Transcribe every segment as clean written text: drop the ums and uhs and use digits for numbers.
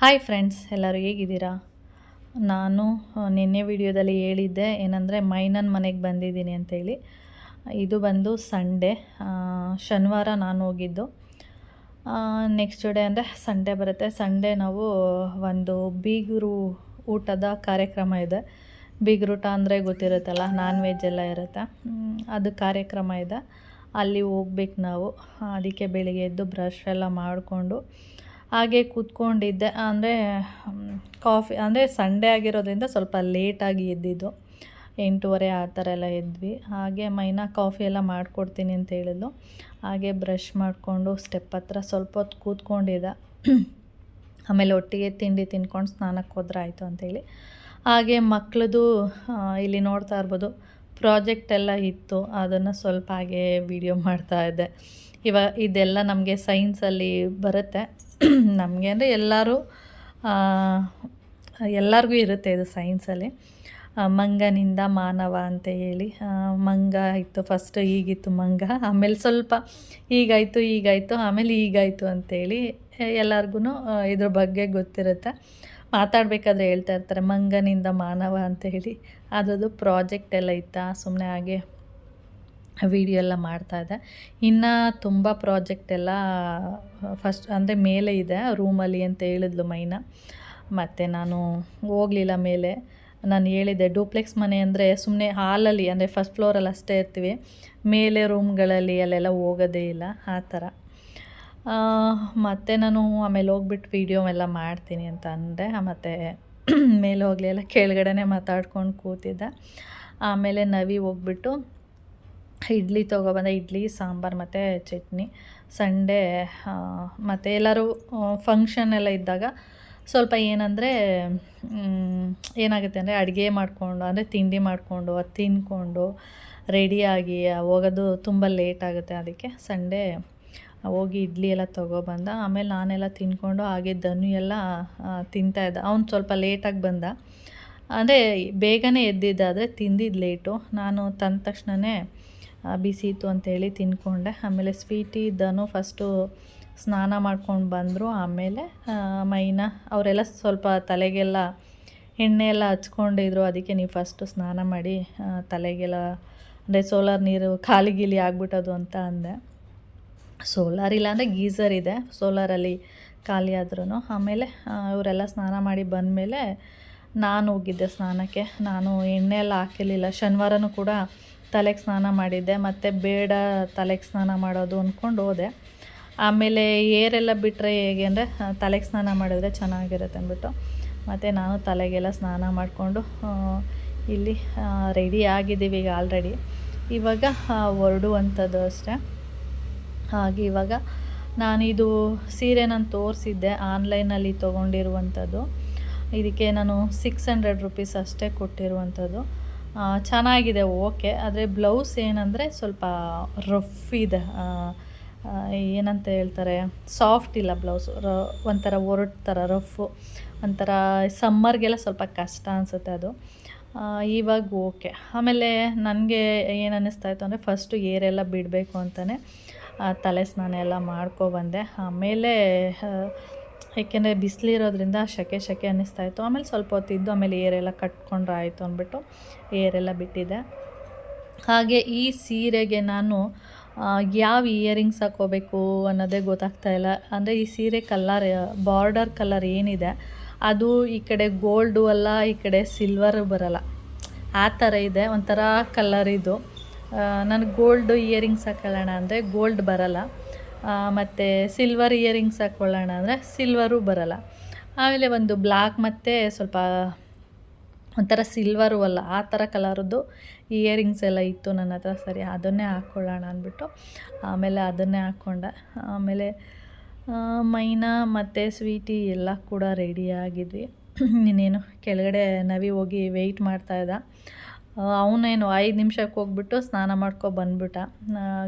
Hi friends, ಎಲ್ಲರೂ ಹೇಗಿದ್ದೀರಾ? ನಾನು ನಿನ್ನೆ ವಿಡಿಯೋದಲ್ಲಿ ಹೇಳಿದ್ದೆ ಏನಂದರೆ ಮೈನನ್ ಮನೆಗೆ ಬಂದಿದ್ದೀನಿ ಅಂತೇಳಿ. ಇದು ಬಂದು ಸಂಡೇ, ಶನಿವಾರ ನಾನು ಹೋಗಿದ್ದು. ನೆಕ್ಸ್ಟ್ ಡೇ ಅಂದರೆ ಸಂಡೇ ಬರುತ್ತೆ. ಸಂಡೇ ನಾವು ಒಂದು ಬೀಗರು ಊಟದ ಕಾರ್ಯಕ್ರಮ ಇದೆ. ಬೀಗರೂಟ ಅಂದರೆ ಗೊತ್ತಿರುತ್ತಲ್ಲ, ನಾನ್ ವೆಜ್ ಎಲ್ಲ ಇರುತ್ತೆ. ಅದು ಕಾರ್ಯಕ್ರಮ ಇದೆ, ಅಲ್ಲಿ ಹೋಗ್ಬೇಕು ನಾವು. ಅದಕ್ಕೆ ಬೆಳಿಗ್ಗೆ ಎದ್ದು ಬ್ರಷ್ ಎಲ್ಲ ಮಾಡಿಕೊಂಡು ಹಾಗೆ ಕೂತ್ಕೊಂಡಿದ್ದೆ. ಅಂದರೆ ಕಾಫಿ ಅಂದರೆ ಸಂಡೇ ಆಗಿರೋದ್ರಿಂದ ಸ್ವಲ್ಪ ಲೇಟಾಗಿ ಎದ್ದಿದ್ದು, 8:30 ಆ ಥರ ಎಲ್ಲ ಎದ್ವಿ. ಹಾಗೆ ಮೈನಾ ಕಾಫಿ ಎಲ್ಲ ಮಾಡಿಕೊಡ್ತೀನಿ ಅಂತ ಹೇಳಿದ್ಲು. ಹಾಗೆ ಬ್ರಷ್ ಮಾಡಿಕೊಂಡು ಸ್ಟೆಪ್ ಹತ್ರ ಸ್ವಲ್ಪ ಹೊತ್ತು ಕೂತ್ಕೊಂಡಿದ್ದೆ. ಆಮೇಲೆ ಒಟ್ಟಿಗೆ ತಿಂಡಿ ತಿನ್ಕೊಂಡು ಸ್ನಾನಕ್ಕೆ ಹೋದ್ರೆ ಆಯಿತು ಅಂಥೇಳಿ. ಹಾಗೆ ಮಕ್ಕಳದು ಇಲ್ಲಿ ನೋಡ್ತಾ ಇರ್ಬೋದು, ಪ್ರಾಜೆಕ್ಟ್ ಎಲ್ಲ ಇತ್ತು. ಅದನ್ನು ಸ್ವಲ್ಪ ಹಾಗೆ ವಿಡಿಯೋ ಮಾಡ್ತಾಯಿದ್ದೆ. ಇದೆಲ್ಲ ನಮಗೆ ಸೈನ್ಸಲ್ಲಿ ಬರುತ್ತೆ. ನಮಗೆ ಅಂದರೆ ಎಲ್ಲರಿಗೂ ಇರುತ್ತೆ ಇದು ಸೈನ್ಸಲ್ಲಿ. ಮಂಗನಿಂದ ಮಾನವ ಅಂತ ಹೇಳಿ, ಮಂಗ ಇತ್ತು ಫಸ್ಟ್, ಈಗಿತ್ತು ಮಂಗ, ಆಮೇಲೆ ಸ್ವಲ್ಪ ಹೀಗಾಯಿತು, ಆಮೇಲೆ ಹೀಗಾಯಿತು ಅಂಥೇಳಿ ಎಲ್ಲರಿಗೂ ಇದ್ರ ಬಗ್ಗೆ ಗೊತ್ತಿರುತ್ತೆ. ಮಾತಾಡಬೇಕಾದ್ರೆ ಹೇಳ್ತಾ ಇರ್ತಾರೆ ಮಂಗನಿಂದ ಮಾನವ ಅಂತ ಹೇಳಿ. ಅದರದ್ದು ಪ್ರಾಜೆಕ್ಟ್ ಎಲ್ಲ ಇತ್ತು, ಸುಮ್ಮನೆ ಹಾಗೆ ವಿಡಿಯೋ ಎಲ್ಲ ಮಾಡ್ತಾಯಿದ್ದೆ. ಇನ್ನು ತುಂಬ ಪ್ರಾಜೆಕ್ಟ್ ಎಲ್ಲ ಫಸ್ಟ್ ಅಂದರೆ ಮೇಲೆ ಇದೆ ರೂಮಲ್ಲಿ ಅಂತ ಹೇಳಿದ್ಲು ಮೈನಾ. ಮತ್ತು ನಾನು ಹೋಗಲಿಲ್ಲ ಮೇಲೆ. ನಾನು ಹೇಳಿದ್ದೆ ಡೂಪ್ಲೆಕ್ಸ್ ಮನೆ ಅಂದರೆ ಸುಮ್ಮನೆ ಹಾಲಲ್ಲಿ ಅಂದರೆ ಫಸ್ಟ್ ಫ್ಲೋರಲ್ಲಿ ಅಷ್ಟೇ ಇರ್ತೀವಿ, ಮೇಲೆ ರೂಮ್ಗಳಲ್ಲಿ ಅಲ್ಲೆಲ್ಲ ಹೋಗೋದೇ ಇಲ್ಲ ಆ ಥರ. ಮತ್ತು ನಾನು ಆಮೇಲೆ ಹೋಗ್ಬಿಟ್ಟು ವೀಡಿಯೋ ಎಲ್ಲ ಮಾಡ್ತೀನಿ ಅಂತ ಅಂದೆ. ಮತ್ತು ಮೇಲೆ ಹೋಗಲಿಲ್ಲ, ಕೆಳಗಡೆನೇ ಮಾತಾಡ್ಕೊಂಡು ಕೂತಿದ್ದೆ. ಆಮೇಲೆ ನವಿ ಹೋಗ್ಬಿಟ್ಟು ಇಡ್ಲಿ ತೊಗೊಬಂದೆ. ಇಡ್ಲಿ ಸಾಂಬಾರು ಮತ್ತು ಚಟ್ನಿ. ಸಂಡೇ ಮತ್ತು ಎಲ್ಲರೂ ಫಂಕ್ಷನ್ ಎಲ್ಲ ಇದ್ದಾಗ ಸ್ವಲ್ಪ ಏನಂದರೆ ಏನಾಗುತ್ತೆ ಅಂದರೆ ಅಡುಗೆ ಮಾಡಿಕೊಂಡು ಅಂದರೆ ತಿಂಡಿ ಮಾಡಿಕೊಂಡು ಅದು ತಿಂದ್ಕೊಂಡು ರೆಡಿಯಾಗಿ ಹೋಗೋದು ತುಂಬ ಲೇಟ್ ಆಗುತ್ತೆ. ಅದಕ್ಕೆ ಸಂಡೇ ಹೋಗಿ ಇಡ್ಲಿ ಎಲ್ಲ ತೊಗೊಬಂದ. ಆಮೇಲೆ ನಾನೆಲ್ಲ ತಿಂದ್ಕೊಂಡು ಹಾಗೆ ಧನು ಎಲ್ಲ ತಿಂತಾಯಿದ್ದ. ಅವ್ನು ಸ್ವಲ್ಪ ಲೇಟಾಗಿ ಬಂದ, ಅಂದರೆ ಬೇಗನೆ ಎದ್ದಿದ್ದಾದರೆ ತಿಂದಿದ್ದು ಲೇಟು. ನಾನು ತಂದ ತಕ್ಷಣವೇ ಬಿಸಿ ಇತ್ತು ಅಂತೇಳಿ ತಿಂದ್ಕೊಂಡೆ. ಆಮೇಲೆ ಸ್ವೀಟಿ ಧನು ಫಸ್ಟು ಸ್ನಾನ ಮಾಡ್ಕೊಂಡು ಬಂದರು. ಆಮೇಲೆ ಮೈನಾ ಅವರೆಲ್ಲ ಸ್ವಲ್ಪ ತಲೆಗೆಲ್ಲ ಎಣ್ಣೆ ಎಲ್ಲ ಹಚ್ಕೊಂಡಿದ್ರು. ಅದಕ್ಕೆ ನೀವು ಫಸ್ಟು ಸ್ನಾನ ಮಾಡಿ ತಲೆಗೆಲ್ಲ ಅಂದರೆ ಸೋಲಾರ್ ನೀರು ಖಾಲಿ ಆಗ್ಬಿಟ್ಟದು ಅಂತ ಅಂದೆ. ಸೋಲಾರ್ ಇಲ್ಲ ಅಂದರೆ ಗೀಝರ್ ಇದೆ, ಸೋಲಾರಲ್ಲಿ ಖಾಲಿ ಆದ್ರೂ. ಆಮೇಲೆ ಇವರೆಲ್ಲ ಸ್ನಾನ ಮಾಡಿ ಬಂದಮೇಲೆ ನಾನು ಹೋಗಿದ್ದೆ ಸ್ನಾನಕ್ಕೆ. ನಾನು ಎಣ್ಣೆ ಎಲ್ಲ ಹಾಕಿರಲಿಲ್ಲ, ಶನಿವಾರನೂ ಕೂಡ ತಲೆಗೆ ಸ್ನಾನ ಮಾಡಿದ್ದೆ. ಮತ್ತು ಬೇಡ ತಲೆಗೆ ಸ್ನಾನ ಮಾಡೋದು ಅಂದ್ಕೊಂಡು ಹೋದೆ. ಆಮೇಲೆ ಏರೆಲ್ಲ ಬಿಟ್ಟರೆ ಹೇಗೆ ಅಂದರೆ ತಲೆಗೆ ಸ್ನಾನ ಮಾಡಿದ್ರೆ ಚೆನ್ನಾಗಿರುತ್ತೆ ಅಂದ್ಬಿಟ್ಟು ಮತ್ತು ನಾನು ತಲೆಗೆಲ್ಲ ಸ್ನಾನ ಮಾಡಿಕೊಂಡು ಇಲ್ಲಿ ರೆಡಿ ಆಗಿದ್ದೀವಿ ಈಗ ಆಲ್ರೆಡಿ. ಇವಾಗ ಹೊರಡುವಂಥದ್ದು ಅಷ್ಟೇ. ಹಾಗೆ ಇವಾಗ ನಾನಿದು ಸೀರೆ ನಾನು ತೋರಿಸಿದ್ದೆ, ಆನ್ಲೈನಲ್ಲಿ ತೊಗೊಂಡಿರುವಂಥದ್ದು. ಇದಕ್ಕೆ ನಾನು 600 ರುಪೀಸ್ ಅಷ್ಟೇ ಕೊಟ್ಟಿರುವಂಥದ್ದು. ಚೆನ್ನಾಗಿದೆ, ಓಕೆ. ಆದರೆ ಬ್ಲೌಸ್ ಏನಂದರೆ ಸ್ವಲ್ಪ ರಫ್ ಇದೆ, ಏನಂತ ಹೇಳ್ತಾರೆ, ಸಾಫ್ಟ್ ಇಲ್ಲ ಬ್ಲೌಸು, ಒಂಥರ ಒರಟು ಥರ ರಫು, ಒಂಥರ ಸಮ್ಮರ್ಗೆಲ್ಲ ಸ್ವಲ್ಪ ಕಷ್ಟ ಅನಿಸುತ್ತೆ ಅದು. ಇವಾಗ ಓಕೆ. ಆಮೇಲೆ ನನಗೆ ಏನು ಅನ್ನಿಸ್ತಾಯಿತ್ತು ಅಂದರೆ ಫಸ್ಟು ಏರೆಲ್ಲ ಬಿಡಬೇಕು ಅಂತಲೇ ತಲೆ ಸ್ನಾನ ಎಲ್ಲ ಮಾಡ್ಕೊಬಂದೆ. ಆಮೇಲೆ ಏಕೆಂದರೆ ಬಿಸಿಲಿರೋದ್ರಿಂದ ಶೆಕೆ ಅನ್ನಿಸ್ತಾಯಿತ್ತು. ಆಮೇಲೆ ಸ್ವಲ್ಪ ಹೊತ್ತಿದ್ದು ಆಮೇಲೆ ಏರೆಲ್ಲ ಕಟ್ಕೊಂಡ್ರೆ ಆಯಿತು ಅಂದ್ಬಿಟ್ಟು ಏರೆಲ್ಲ ಬಿಟ್ಟಿದ್ದೆ. ಹಾಗೆ ಈ ಸೀರೆಗೆ ನಾನು ಯಾವ ಇಯರಿಂಗ್ಸ್ ಹಾಕ್ಕೋಬೇಕು ಅನ್ನೋದೇ ಗೊತ್ತಾಗ್ತಾಯಿಲ್ಲ. ಅಂದರೆ ಈ ಸೀರೆ ಕಲರ್, ಬಾರ್ಡರ್ ಕಲರ್ ಏನಿದೆ ಅದು ಈ ಕಡೆ ಗೋಲ್ಡು ಅಲ್ಲ, ಈ ಕಡೆ ಸಿಲ್ವರು ಬರೋಲ್ಲ, ಆ ಥರ ಇದೆ, ಒಂಥರ ಕಲರ್ ಇದು. ನನಗೆ ಗೋಲ್ಡು ಇಯರಿಂಗ್ಸ್ ಹಾಕೊಳ್ಳೋಣ ಅಂದರೆ ಗೋಲ್ಡ್ ಬರೋಲ್ಲ, ಮತ್ತು ಸಿಲ್ವರ್ ಇಯರಿಂಗ್ಸ್ ಹಾಕ್ಕೊಳ್ಳೋಣ ಅಂದರೆ ಸಿಲ್ವರು ಬರೋಲ್ಲ. ಆಮೇಲೆ ಒಂದು ಬ್ಲ್ಯಾಕ್ ಮತ್ತು ಸ್ವಲ್ಪ ಒಂಥರ ಸಿಲ್ವರು ಅಲ್ಲ, ಆ ಥರ ಕಲರದ್ದು ಇಯರಿಂಗ್ಸ್ ಎಲ್ಲ ಇತ್ತು ನನ್ನ ಹತ್ರ. ಸರಿ, ಅದನ್ನೇ ಹಾಕ್ಕೊಳ್ಳೋಣ ಅಂದ್ಬಿಟ್ಟು ಆಮೇಲೆ ಅದನ್ನೇ ಹಾಕ್ಕೊಂಡೆ. ಆಮೇಲೆ ಮೈನಾ ಮತ್ತು ಸ್ವೀಟಿ ಎಲ್ಲ ಕೂಡ ರೆಡಿಯಾಗಿದ್ವಿ. ಇನ್ನೇನು ಕೆಳಗಡೆ ನವಿ ಹೋಗಿ ವೆಯ್ಟ್ ಮಾಡ್ತಾಯಿದ್ದ. ಅವನೇನು 5 ನಿಮಿಷಕ್ಕೆ ಹೋಗ್ಬಿಟ್ಟು ಸ್ನಾನ ಬಂದ್ಬಿಟ್ಟ.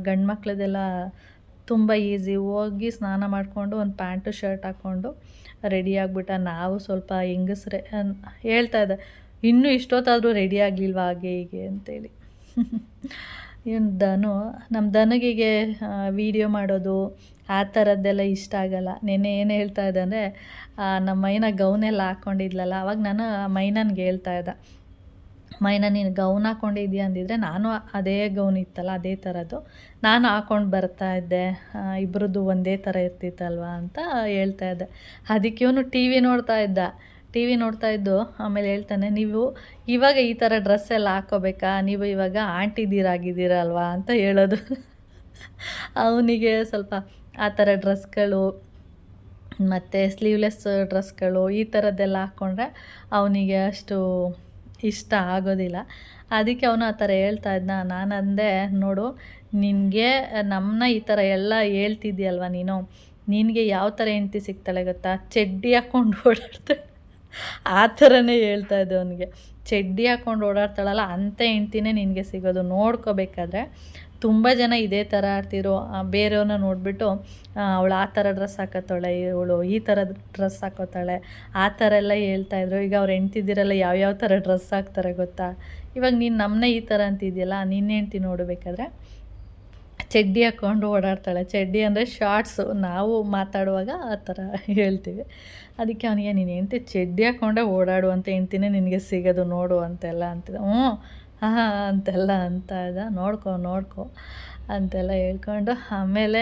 ಗಂಡು ಮಕ್ಳದೆಲ್ಲ ತುಂಬ ಈಸಿ, ಹೋಗಿ ಸ್ನಾನ ಮಾಡಿಕೊಂಡು ಒಂದು ಪ್ಯಾಂಟು ಶರ್ಟ್ ಹಾಕ್ಕೊಂಡು ರೆಡಿ ಆಗಿಬಿಟ್ಟ. ನಾವು ಸ್ವಲ್ಪ ಹೆಂಗಸ್ರೆ ಹೇಳ್ತಾಯಿದ್ದೆ, ಇನ್ನೂ ಇಷ್ಟೊತ್ತಾದರೂ ರೆಡಿ ಆಗಲಿಲ್ವ ಹಾಗೆ ಹೀಗೆ ಅಂತೇಳಿ. ಇವನು ನಮ್ಮ ದನಗಿಗೆ ವೀಡಿಯೋ ಮಾಡೋದು, ಆ ಥರದ್ದೆಲ್ಲ ಇಷ್ಟ ಆಗಲ್ಲ. ನೆನ್ನೆ ಏನು ಹೇಳ್ತಾ ಇದ್ದೆ ಅಂದರೆ ನಮ್ಮ ಮೈನ ಗೌನೆಲ್ಲ ಹಾಕ್ಕೊಂಡಿದ್ಲಲ್ಲ, ಅವಾಗ ನಾನು ಮೈನನ್ಗೆ ಹೇಳ್ತಾ ಇದ್ದೆ, ಮೈನ ನೀನು ಗೌನ್ ಹಾಕ್ಕೊಂಡಿದ್ದೀಯ ಅಂದಿದ್ರೆ ನಾನು ಅದೇ ಗೌನ್ ಇತ್ತಲ್ಲ ಅದೇ ಥರದ್ದು ನಾನು ಹಾಕ್ಕೊಂಡು ಬರ್ತಾಯಿದ್ದೆ, ಇಬ್ಬರದ್ದು ಒಂದೇ ಥರ ಇರ್ತಿತ್ತಲ್ವ ಅಂತ ಹೇಳ್ತಾ ಇದ್ದೆ. ಅದಕ್ಕೆ ಇವನು ಟಿ ವಿ ನೋಡ್ತಾ ಇದ್ದು ಆಮೇಲೆ ಹೇಳ್ತಾನೆ, ನೀವು ಇವಾಗ ಈ ಥರ ಡ್ರೆಸ್ ಎಲ್ಲ ಹಾಕ್ಕೋಬೇಕಾ, ನೀವು ಇವಾಗ ಆಂಟಿದಿರಾಗಿದ್ದೀರಲ್ವಾ ಅಂತ ಹೇಳೋದು. ಅವನಿಗೆ ಸ್ವಲ್ಪ ಆ ಥರ ಡ್ರೆಸ್ಗಳು ಮತ್ತು ಸ್ಲೀವ್ಲೆಸ್ ಡ್ರೆಸ್ಗಳು ಈ ಥರದ್ದೆಲ್ಲ ಹಾಕ್ಕೊಂಡ್ರೆ ಅವನಿಗೆ ಅಷ್ಟು ಇಷ್ಟ ಆಗೋದಿಲ್ಲ. ಅದಕ್ಕೆ ಅವನು ಆ ಥರ ಹೇಳ್ತಾ ಇದ್ದ. ನಾನು ಅಂದೆ, ನೋಡು ನಿನಗೆ ನಮ್ಮನ್ನ ಈ ಥರ ಎಲ್ಲ ಹೇಳ್ತಿದ್ಯಲ್ವ ನೀನು, ನಿನಗೆ ಯಾವ ಥರ ಹೆಂಡ್ತಿ ಸಿಗ್ತಾಳೆ ಗೊತ್ತಾ, ಚಡ್ಡಿ ಹಾಕ್ಕೊಂಡು ಓಡಾಡ್ತಾಳೆ, ಆ ಥರನೇ ಹೇಳ್ತಾ ಇದ್ದೆ ಅವನಿಗೆ. ಚಡ್ಡಿ ಹಾಕ್ಕೊಂಡು ಓಡಾಡ್ತಾಳಲ್ಲ ಅಂಥ ಹೆಂಡ್ತಿನೇ ನಿನಗೆ ಸಿಗೋದು, ನೋಡ್ಕೋಬೇಕಾದ್ರೆ. ತುಂಬ ಜನ ಇದೇ ಥರ ಆಡ್ತಿರೋ, ಬೇರೆಯವ್ರನ್ನ ನೋಡಿಬಿಟ್ಟು ಅವಳು ಆ ಥರ ಡ್ರೆಸ್ ಹಾಕೋತಾಳೆ, ಇವಳು ಈ ಥರ ಡ್ರೆಸ್ ಹಾಕೋತಾಳೆ, ಆ ಥರ ಎಲ್ಲ ಹೇಳ್ತಾಯಿದ್ರು. ಈಗ ಅವ್ರು ಹೆಂಡ್ತಿದಿರಲ್ಲ ಯಾವ್ಯಾವ ಥರ ಡ್ರೆಸ್ ಹಾಕ್ತಾರೆ ಗೊತ್ತಾ. ಇವಾಗ ನೀನು ನಮ್ಮನ್ನ ಈ ಥರ ಅಂತಿದ್ಯಲ್ಲ, ನಿನ್ನ ಹೆಂಡ್ತಿ ನೋಡಬೇಕಾದ್ರೆ ಚಡ್ಡಿ ಹಾಕ್ಕೊಂಡು ಓಡಾಡ್ತಾಳೆ. ಚಡ್ಡಿ ಅಂದರೆ ಶಾರ್ಟ್ಸು, ನಾವು ಮಾತಾಡುವಾಗ ಆ ಥರ ಹೇಳ್ತೀವಿ. ಅದಕ್ಕೆ ಅವನಿಗೆ, ನೀನು ಹೆಂಡ್ತಿ ಚಡ್ಡಿ ಹಾಕ್ಕೊಂಡೆ ಓಡಾಡುವಂಥ ಹೆಂಡ್ತಿನೇ ನಿನಗೆ ಸಿಗೋದು ನೋಡು ಅಂತೆಲ್ಲ ಅಂತಿದ್ದ. ಹಾಂ ಅಂತೆಲ್ಲ ಅಂತ ಇದ್ದ. ನೋಡ್ಕೊ ಅಂತೆಲ್ಲ ಹೇಳ್ಕೊಂಡು ಆಮೇಲೆ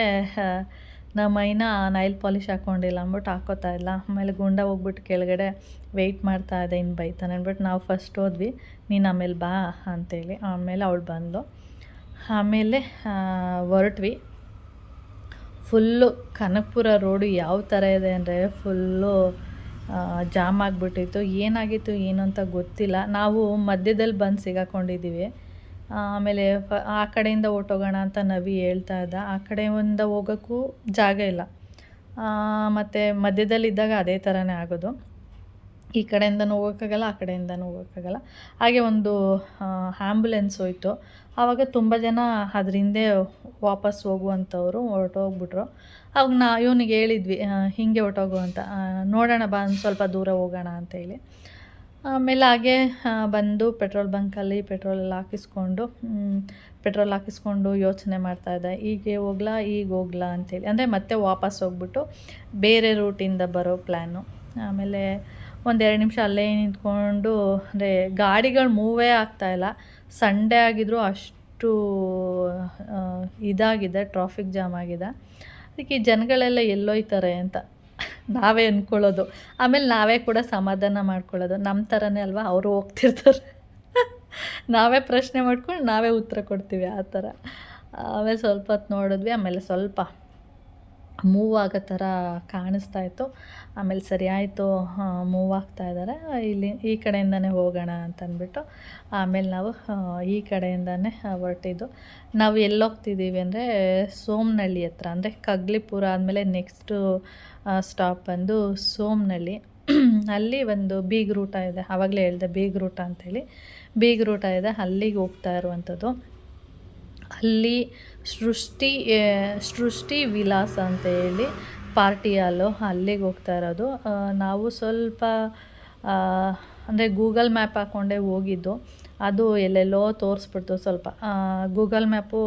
ನಮ್ಮ ಮೈನ ನೈಲ್ ಪಾಲಿಶ್ ಹಾಕ್ಕೊಂಡಿಲ್ಲ ಅಂದ್ಬಿಟ್ಟು ಹಾಕ್ಕೋತಾ ಇಲ್ಲ. ಆಮೇಲೆ ಗುಂಡ ಹೋಗ್ಬಿಟ್ಟು ಕೆಳಗಡೆ ವೆಯ್ಟ್ ಮಾಡ್ತಾ ಇದ್ದೆ, ಇನ್ನು ಬೈತಾನೆ ಅಂದ್ಬಿಟ್ಟು ನಾವು ಫಸ್ಟ್ ಹೋದ್ವಿ, ನೀನು ಆಮೇಲೆ ಬಾ ಅಂತೇಳಿ. ಆಮೇಲೆ ಅವಳು ಬಂದು ಆಮೇಲೆ ಹೊರಟ್ವಿ. ಫುಲ್ಲು ಕನಕಪುರ ರೋಡು ಯಾವ ಥರ ಇದೆ ಅಂದರೆ ಫುಲ್ಲು ಜಾಮ್ ಆಗಿಬಿಟ್ಟಿತ್ತು. ಏನಾಗಿತ್ತು ಏನು ಅಂತ ಗೊತ್ತಿಲ್ಲ. ನಾವು ಮಧ್ಯದಲ್ಲಿ ಬಂದು ಸಿಗಾಕೊಂಡಿದ್ದೀವಿ. ಆಮೇಲೆ ಆ ಕಡೆಯಿಂದ ಹೊರ್ಟೋಗೋಣ ಅಂತ ನವಿ ಹೇಳ್ತಾ ಇದ್ದ. ಆ ಕಡೆಯಿಂದ ಹೋಗೋಕ್ಕೂ ಜಾಗ ಇಲ್ಲ. ಮತ್ತು ಮಧ್ಯದಲ್ಲಿದ್ದಾಗ ಅದೇ ಥರನೇ ಆಗೋದು. ಈ ಕಡೆಯಿಂದನೂ ಹೋಗೋಕ್ಕಾಗಲ್ಲ, ಆ ಕಡೆಯಿಂದನೂ ಹೋಗೋಕ್ಕಾಗಲ್ಲ. ಹಾಗೆ ಒಂದು ಆ್ಯಂಬುಲೆನ್ಸ್ ಹೋಯ್ತು. ಆವಾಗ ತುಂಬ ಜನ ಅದ್ರ ಹಿಂದೆ ವಾಪಸ್ ಹೋಗುವಂಥವ್ರು ಹೊರಟೋಗ್ಬಿಟ್ರು. ಅವಾಗ ಇವನಿಗೆ ಹೇಳಿದ್ವಿ, ಹೀಗೆ ಹೊರಟೋಗು ಅಂತ, ನೋಡೋಣ ಬಾ ಸ್ವಲ್ಪ ದೂರ ಹೋಗೋಣ ಅಂತೇಳಿ. ಆಮೇಲೆ ಹಾಗೆ ಬಂದು ಪೆಟ್ರೋಲ್ ಬಂಕಲ್ಲಿ ಪೆಟ್ರೋಲ್ ಹಾಕಿಸ್ಕೊಂಡು ಯೋಚನೆ ಮಾಡ್ತಾಯಿದ್ದೆ, ಈಗ ಹೋಗ್ಲಾ ಅಂತೇಳಿ. ಅಂದರೆ ಮತ್ತೆ ವಾಪಸ್ ಹೋಗ್ಬಿಟ್ಟು ಬೇರೆ ರೂಟಿಂದ ಬರೋ ಪ್ಲ್ಯಾನು. ಆಮೇಲೆ ಒಂದೆರಡು ನಿಮಿಷ ಅಲ್ಲೇ ನಿಂತ್ಕೊಂಡು, ಅಂದರೆ ಗಾಡಿಗಳು ಮೂವೇ ಆಗ್ತಾಯಿಲ್ಲ. ಸಂಡೇ ಆಗಿದ್ರೂ ಅಷ್ಟು ಇದಾಗಿದೆ, ಟ್ರಾಫಿಕ್ ಜಾಮ್ ಆಗಿದೆ. ಅದಕ್ಕೆ ಈ ಜನಗಳೆಲ್ಲ ಎಲ್ಲೋಯ್ತಾರೆ ಅಂತ ನಾವೇ ಅಂದ್ಕೊಳ್ಳೋದು. ಆಮೇಲೆ ನಾವೇ ಕೂಡ ಸಮಾಧಾನ ಮಾಡ್ಕೊಳ್ಳೋದು, ನಮ್ಮ ಥರನೇ ಅಲ್ವಾ ಅವರು ಹೋಗ್ತಿರ್ತಾರೆ. ನಾವೇ ಪ್ರಶ್ನೆ ಮಾಡ್ಕೊಂಡು ನಾವೇ ಉತ್ತರ ಕೊಡ್ತೀವಿ ಆ ಥರ. ಆಮೇಲೆ ಸ್ವಲ್ಪ ಹೊತ್ತು ನೋಡಿದ್ವಿ. ಆಮೇಲೆ ಸ್ವಲ್ಪ ಮೂವ್ ಆಗೋ ಥರ ಕಾಣಿಸ್ತಾ ಇತ್ತು. ಆಮೇಲೆ ಸರಿ ಆಯಿತು, ಮೂವ್ ಆಗ್ತಾಯಿದ್ದಾರೆ, ಇಲ್ಲಿ ಈ ಕಡೆಯಿಂದನೇ ಹೋಗೋಣ ಅಂತಂದ್ಬಿಟ್ಟು ಆಮೇಲೆ ನಾವು ಈ ಕಡೆಯಿಂದನೇ ಹೊರಟಿದ್ದು. ನಾವು ಎಲ್ಲೋಗ್ತಿದ್ದೀವಿ ಅಂದರೆ ಸೋಮನಹಳ್ಳಿ ಹತ್ರ, ಅಂದರೆ ಕಗ್ಲಿಪುರ ಆದಮೇಲೆ ನೆಕ್ಸ್ಟು ಸ್ಟಾಪ್ ಬಂದು ಸೋಮನಹಳ್ಳಿ. ಅಲ್ಲಿ ಒಂದು ಬೀಗ್ ರೂಟ ಇದೆ, ಆವಾಗಲೇ ಹೇಳಿದೆ ಬೀಗ್ ರೂಟ ಅಂಥೇಳಿ. ಬೀಗ್ ರೂಟ ಇದೆ, ಅಲ್ಲಿಗೆ ಹೋಗ್ತಾ ಇರುವಂಥದ್ದು. ಅಲ್ಲಿ ಸೃಷ್ಟಿ ವಿಲಾಸ ಅಂತ ಹೇಳಿ ಪಾರ್ಟಿ ಹಾಲು, ಅಲ್ಲಿಗೆ ಹೋಗ್ತಾ ಇರೋದು. ನಾವು ಸ್ವಲ್ಪ ಅಂದರೆ ಗೂಗಲ್ ಮ್ಯಾಪ್ ಹಾಕ್ಕೊಂಡೇ ಹೋಗಿದ್ದು, ಅದು ಎಲ್ಲೆಲ್ಲೋ ತೋರಿಸ್ಬಿಡ್ತು. ಸ್ವಲ್ಪ ಗೂಗಲ್ ಮ್ಯಾಪು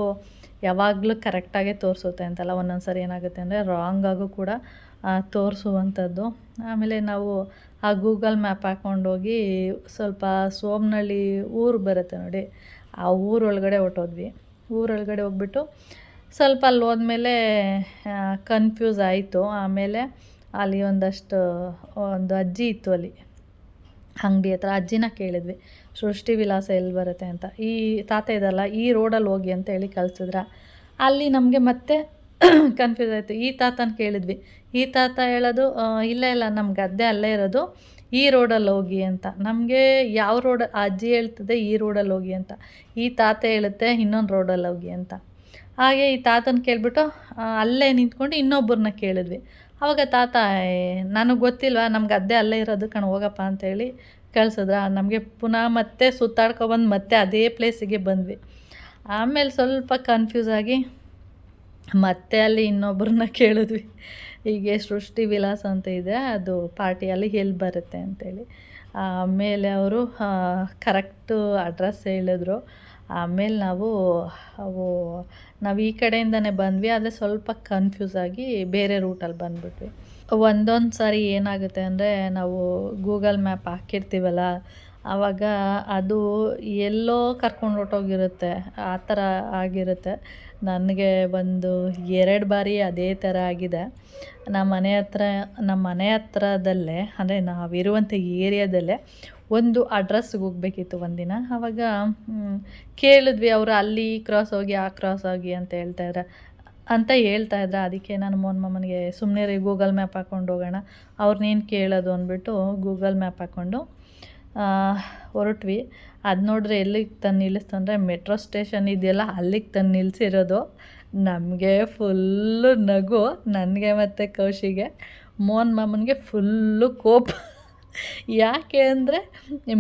ಯಾವಾಗಲೂ ಕರೆಕ್ಟಾಗೇ ತೋರಿಸುತ್ತೆ ಅಂತಲ್ಲ, ಒಂದೊಂದು ಸರಿ ಏನಾಗುತ್ತೆ ಅಂದರೆ ರಾಂಗಾಗೂ ಕೂಡ ತೋರಿಸುವಂಥದ್ದು. ಆಮೇಲೆ ನಾವು ಆ ಗೂಗಲ್ ಮ್ಯಾಪ್ ಹಾಕ್ಕೊಂಡೋಗಿ ಸ್ವಲ್ಪ ಸೋಮನಹಳ್ಳಿ ಊರು ಬರುತ್ತೆ ನೋಡಿ, ಆ ಊರೊಳಗಡೆ ಹೊರ್ಟೋದ್ವಿ. ಊರೊಳಗಡೆ ಹೋಗ್ಬಿಟ್ಟು ಸ್ವಲ್ಪ ಅಲ್ಲಿ ಹೋದ್ಮೇಲೆ ಕನ್ಫ್ಯೂಸ್ ಆಯಿತು. ಆಮೇಲೆ ಅಲ್ಲಿ ಒಂದು ಅಜ್ಜಿ ಇತ್ತು ಅಲ್ಲಿ ಅಂಗಡಿ ಹತ್ರ. ಅಜ್ಜಿನ ಕೇಳಿದ್ವಿ, ಸೃಷ್ಟಿ ವಿಲಾಸ ಎಲ್ಲಿ ಬರುತ್ತೆ ಅಂತ. ಈ ತಾತ ಇದಲ್ಲ, ಈ ರೋಡಲ್ಲಿ ಹೋಗಿ ಅಂತ ಹೇಳಿ ಕಳಿಸಿದ್ರ. ಅಲ್ಲಿ ನಮಗೆ ಮತ್ತೆ ಕನ್ಫ್ಯೂಸ್ ಆಯಿತು. ಈ ತಾತನ ಕೇಳಿದ್ವಿ, ಈ ತಾತ ಹೇಳೋದು ಇಲ್ಲ ನಮ್ಮ ಗದ್ದೆ ಅಲ್ಲೇ ಇರೋದು, ಈ ರೋಡಲ್ಲಿ ಹೋಗಿ ಅಂತ. ನಮಗೆ ಯಾವ ರೋಡ್, ಅಜ್ಜಿ ಹೇಳ್ತದೆ ಈ ರೋಡಲ್ಲಿ ಹೋಗಿ ಅಂತ, ಈ ತಾತ ಹೇಳುತ್ತೆ ಇನ್ನೊಂದು ರೋಡಲ್ಲಿ ಹೋಗಿ ಅಂತ. ಹಾಗೆ ಈ ತಾತನ ಕೇಳಿಬಿಟ್ಟು ಅಲ್ಲೇ ನಿಂತ್ಕೊಂಡು ಇನ್ನೊಬ್ಬರನ್ನ ಕೇಳಿದ್ವಿ. ಆವಾಗ ತಾತ, ನನಗೆ ಗೊತ್ತಿಲ್ವಾ, ನಮ್ಮ ಗದ್ದೆ ಅಲ್ಲೇ ಇರೋದು ಕಣ್, ಹೋಗಪ್ಪ ಅಂತೇಳಿ ಕಳಿಸಿದ್ರ. ನಮಗೆ ಪುನಃ ಮತ್ತೆ ಸುತ್ತಾಡ್ಕೊಬಂದು ಮತ್ತೆ ಅದೇ ಪ್ಲೇಸಿಗೆ ಬಂದ್ವಿ. ಆಮೇಲೆ ಸ್ವಲ್ಪ ಕನ್ಫ್ಯೂಸ್ ಆಗಿ ಮತ್ತೆ ಅಲ್ಲಿ ಇನ್ನೊಬ್ಬರನ್ನ ಕೇಳಿದ್ವಿ, ಹೀಗೆ ಸೃಷ್ಟಿ ವಿಲಾಸ ಅಂತ ಇದೆ, ಅದು ಪಾರ್ಟಿಯಲ್ಲಿ ಎಲ್ಲಿ ಬರುತ್ತೆ ಅಂತೇಳಿ. ಆಮೇಲೆ ಅವರು ಕರೆಕ್ಟು ಅಡ್ರೆಸ್ ಹೇಳಿದ್ರು. ಆಮೇಲೆ ಅವು ನಾವು ಈ ಕಡೆಯಿಂದನೇ ಬಂದ್ವಿ, ಆದರೆ ಸ್ವಲ್ಪ ಕನ್ಫ್ಯೂಸ್ ಆಗಿ ಬೇರೆ ರೂಟಲ್ಲಿ ಬಂದುಬಿಟ್ವಿ. ಒಂದೊಂದು ಸಾರಿ ಏನಾಗುತ್ತೆ ಅಂದರೆ ನಾವು ಗೂಗಲ್ ಮ್ಯಾಪ್ ಹಾಕಿರ್ತೀವಲ್ಲ, ಆವಾಗ ಅದು ಎಲ್ಲೋ ಕರ್ಕೊಂಡು ಹೊರ್ಟೋಗಿರುತ್ತೆ, ಆ ಥರ ಆಗಿರುತ್ತೆ. ನನಗೆ 2 ಬಾರಿ ಅದೇ ಥರ ಆಗಿದೆ. ನಮ್ಮ ಮನೆ ಹತ್ರದಲ್ಲೇ, ಅಂದರೆ ನಾವಿರುವಂಥ ಏರಿಯಾದಲ್ಲೇ ಒಂದು ಅಡ್ರೆಸ್ಸಿಗೆ ಹೋಗಬೇಕಿತ್ತು ಒಂದಿನ. ಆವಾಗ ಕೇಳಿದ್ವಿ, ಅವರು ಅಲ್ಲಿ ಕ್ರಾಸ್ ಹೋಗಿ ಆ ಕ್ರಾಸ್ ಹೋಗಿ ಅಂತ ಹೇಳ್ತಾಯಿದ್ರು. ಅದಕ್ಕೆ ನಾನು ಮೋಹನ್ ಮಾಮನಿಗೆ ಸುಮ್ಮನೆ ರೀ, ಗೂಗಲ್ ಮ್ಯಾಪ್ ಹಾಕ್ಕೊಂಡು ಹೋಗೋಣ, ಅವ್ರನ್ನೇನು ಕೇಳೋದು ಅಂದ್ಬಿಟ್ಟು ಗೂಗಲ್ ಮ್ಯಾಪ್ ಹಾಕ್ಕೊಂಡು ಹೊರಟ್ವಿ. ಅದು ನೋಡ್ರೆ ಎಲ್ಲಿಗೆ ತಂದು ನಿಲ್ಲಿಸ್ತಂದರೆ ಮೆಟ್ರೋ ಸ್ಟೇಷನ್ ಇದೆಯಲ್ಲ, ಅಲ್ಲಿಗೆ ತಂದು ನಿಲ್ಲಿಸಿರೋದು. ನಮಗೆ ಫುಲ್ಲು ನಗು, ನನಗೆ ಮತ್ತು ಕೌಶಿಗೆ. ಮೋಹನ್ ಮಾಮನಿಗೆ ಫುಲ್ಲು ಕೋಪ. ಯಾಕೆ ಅಂದರೆ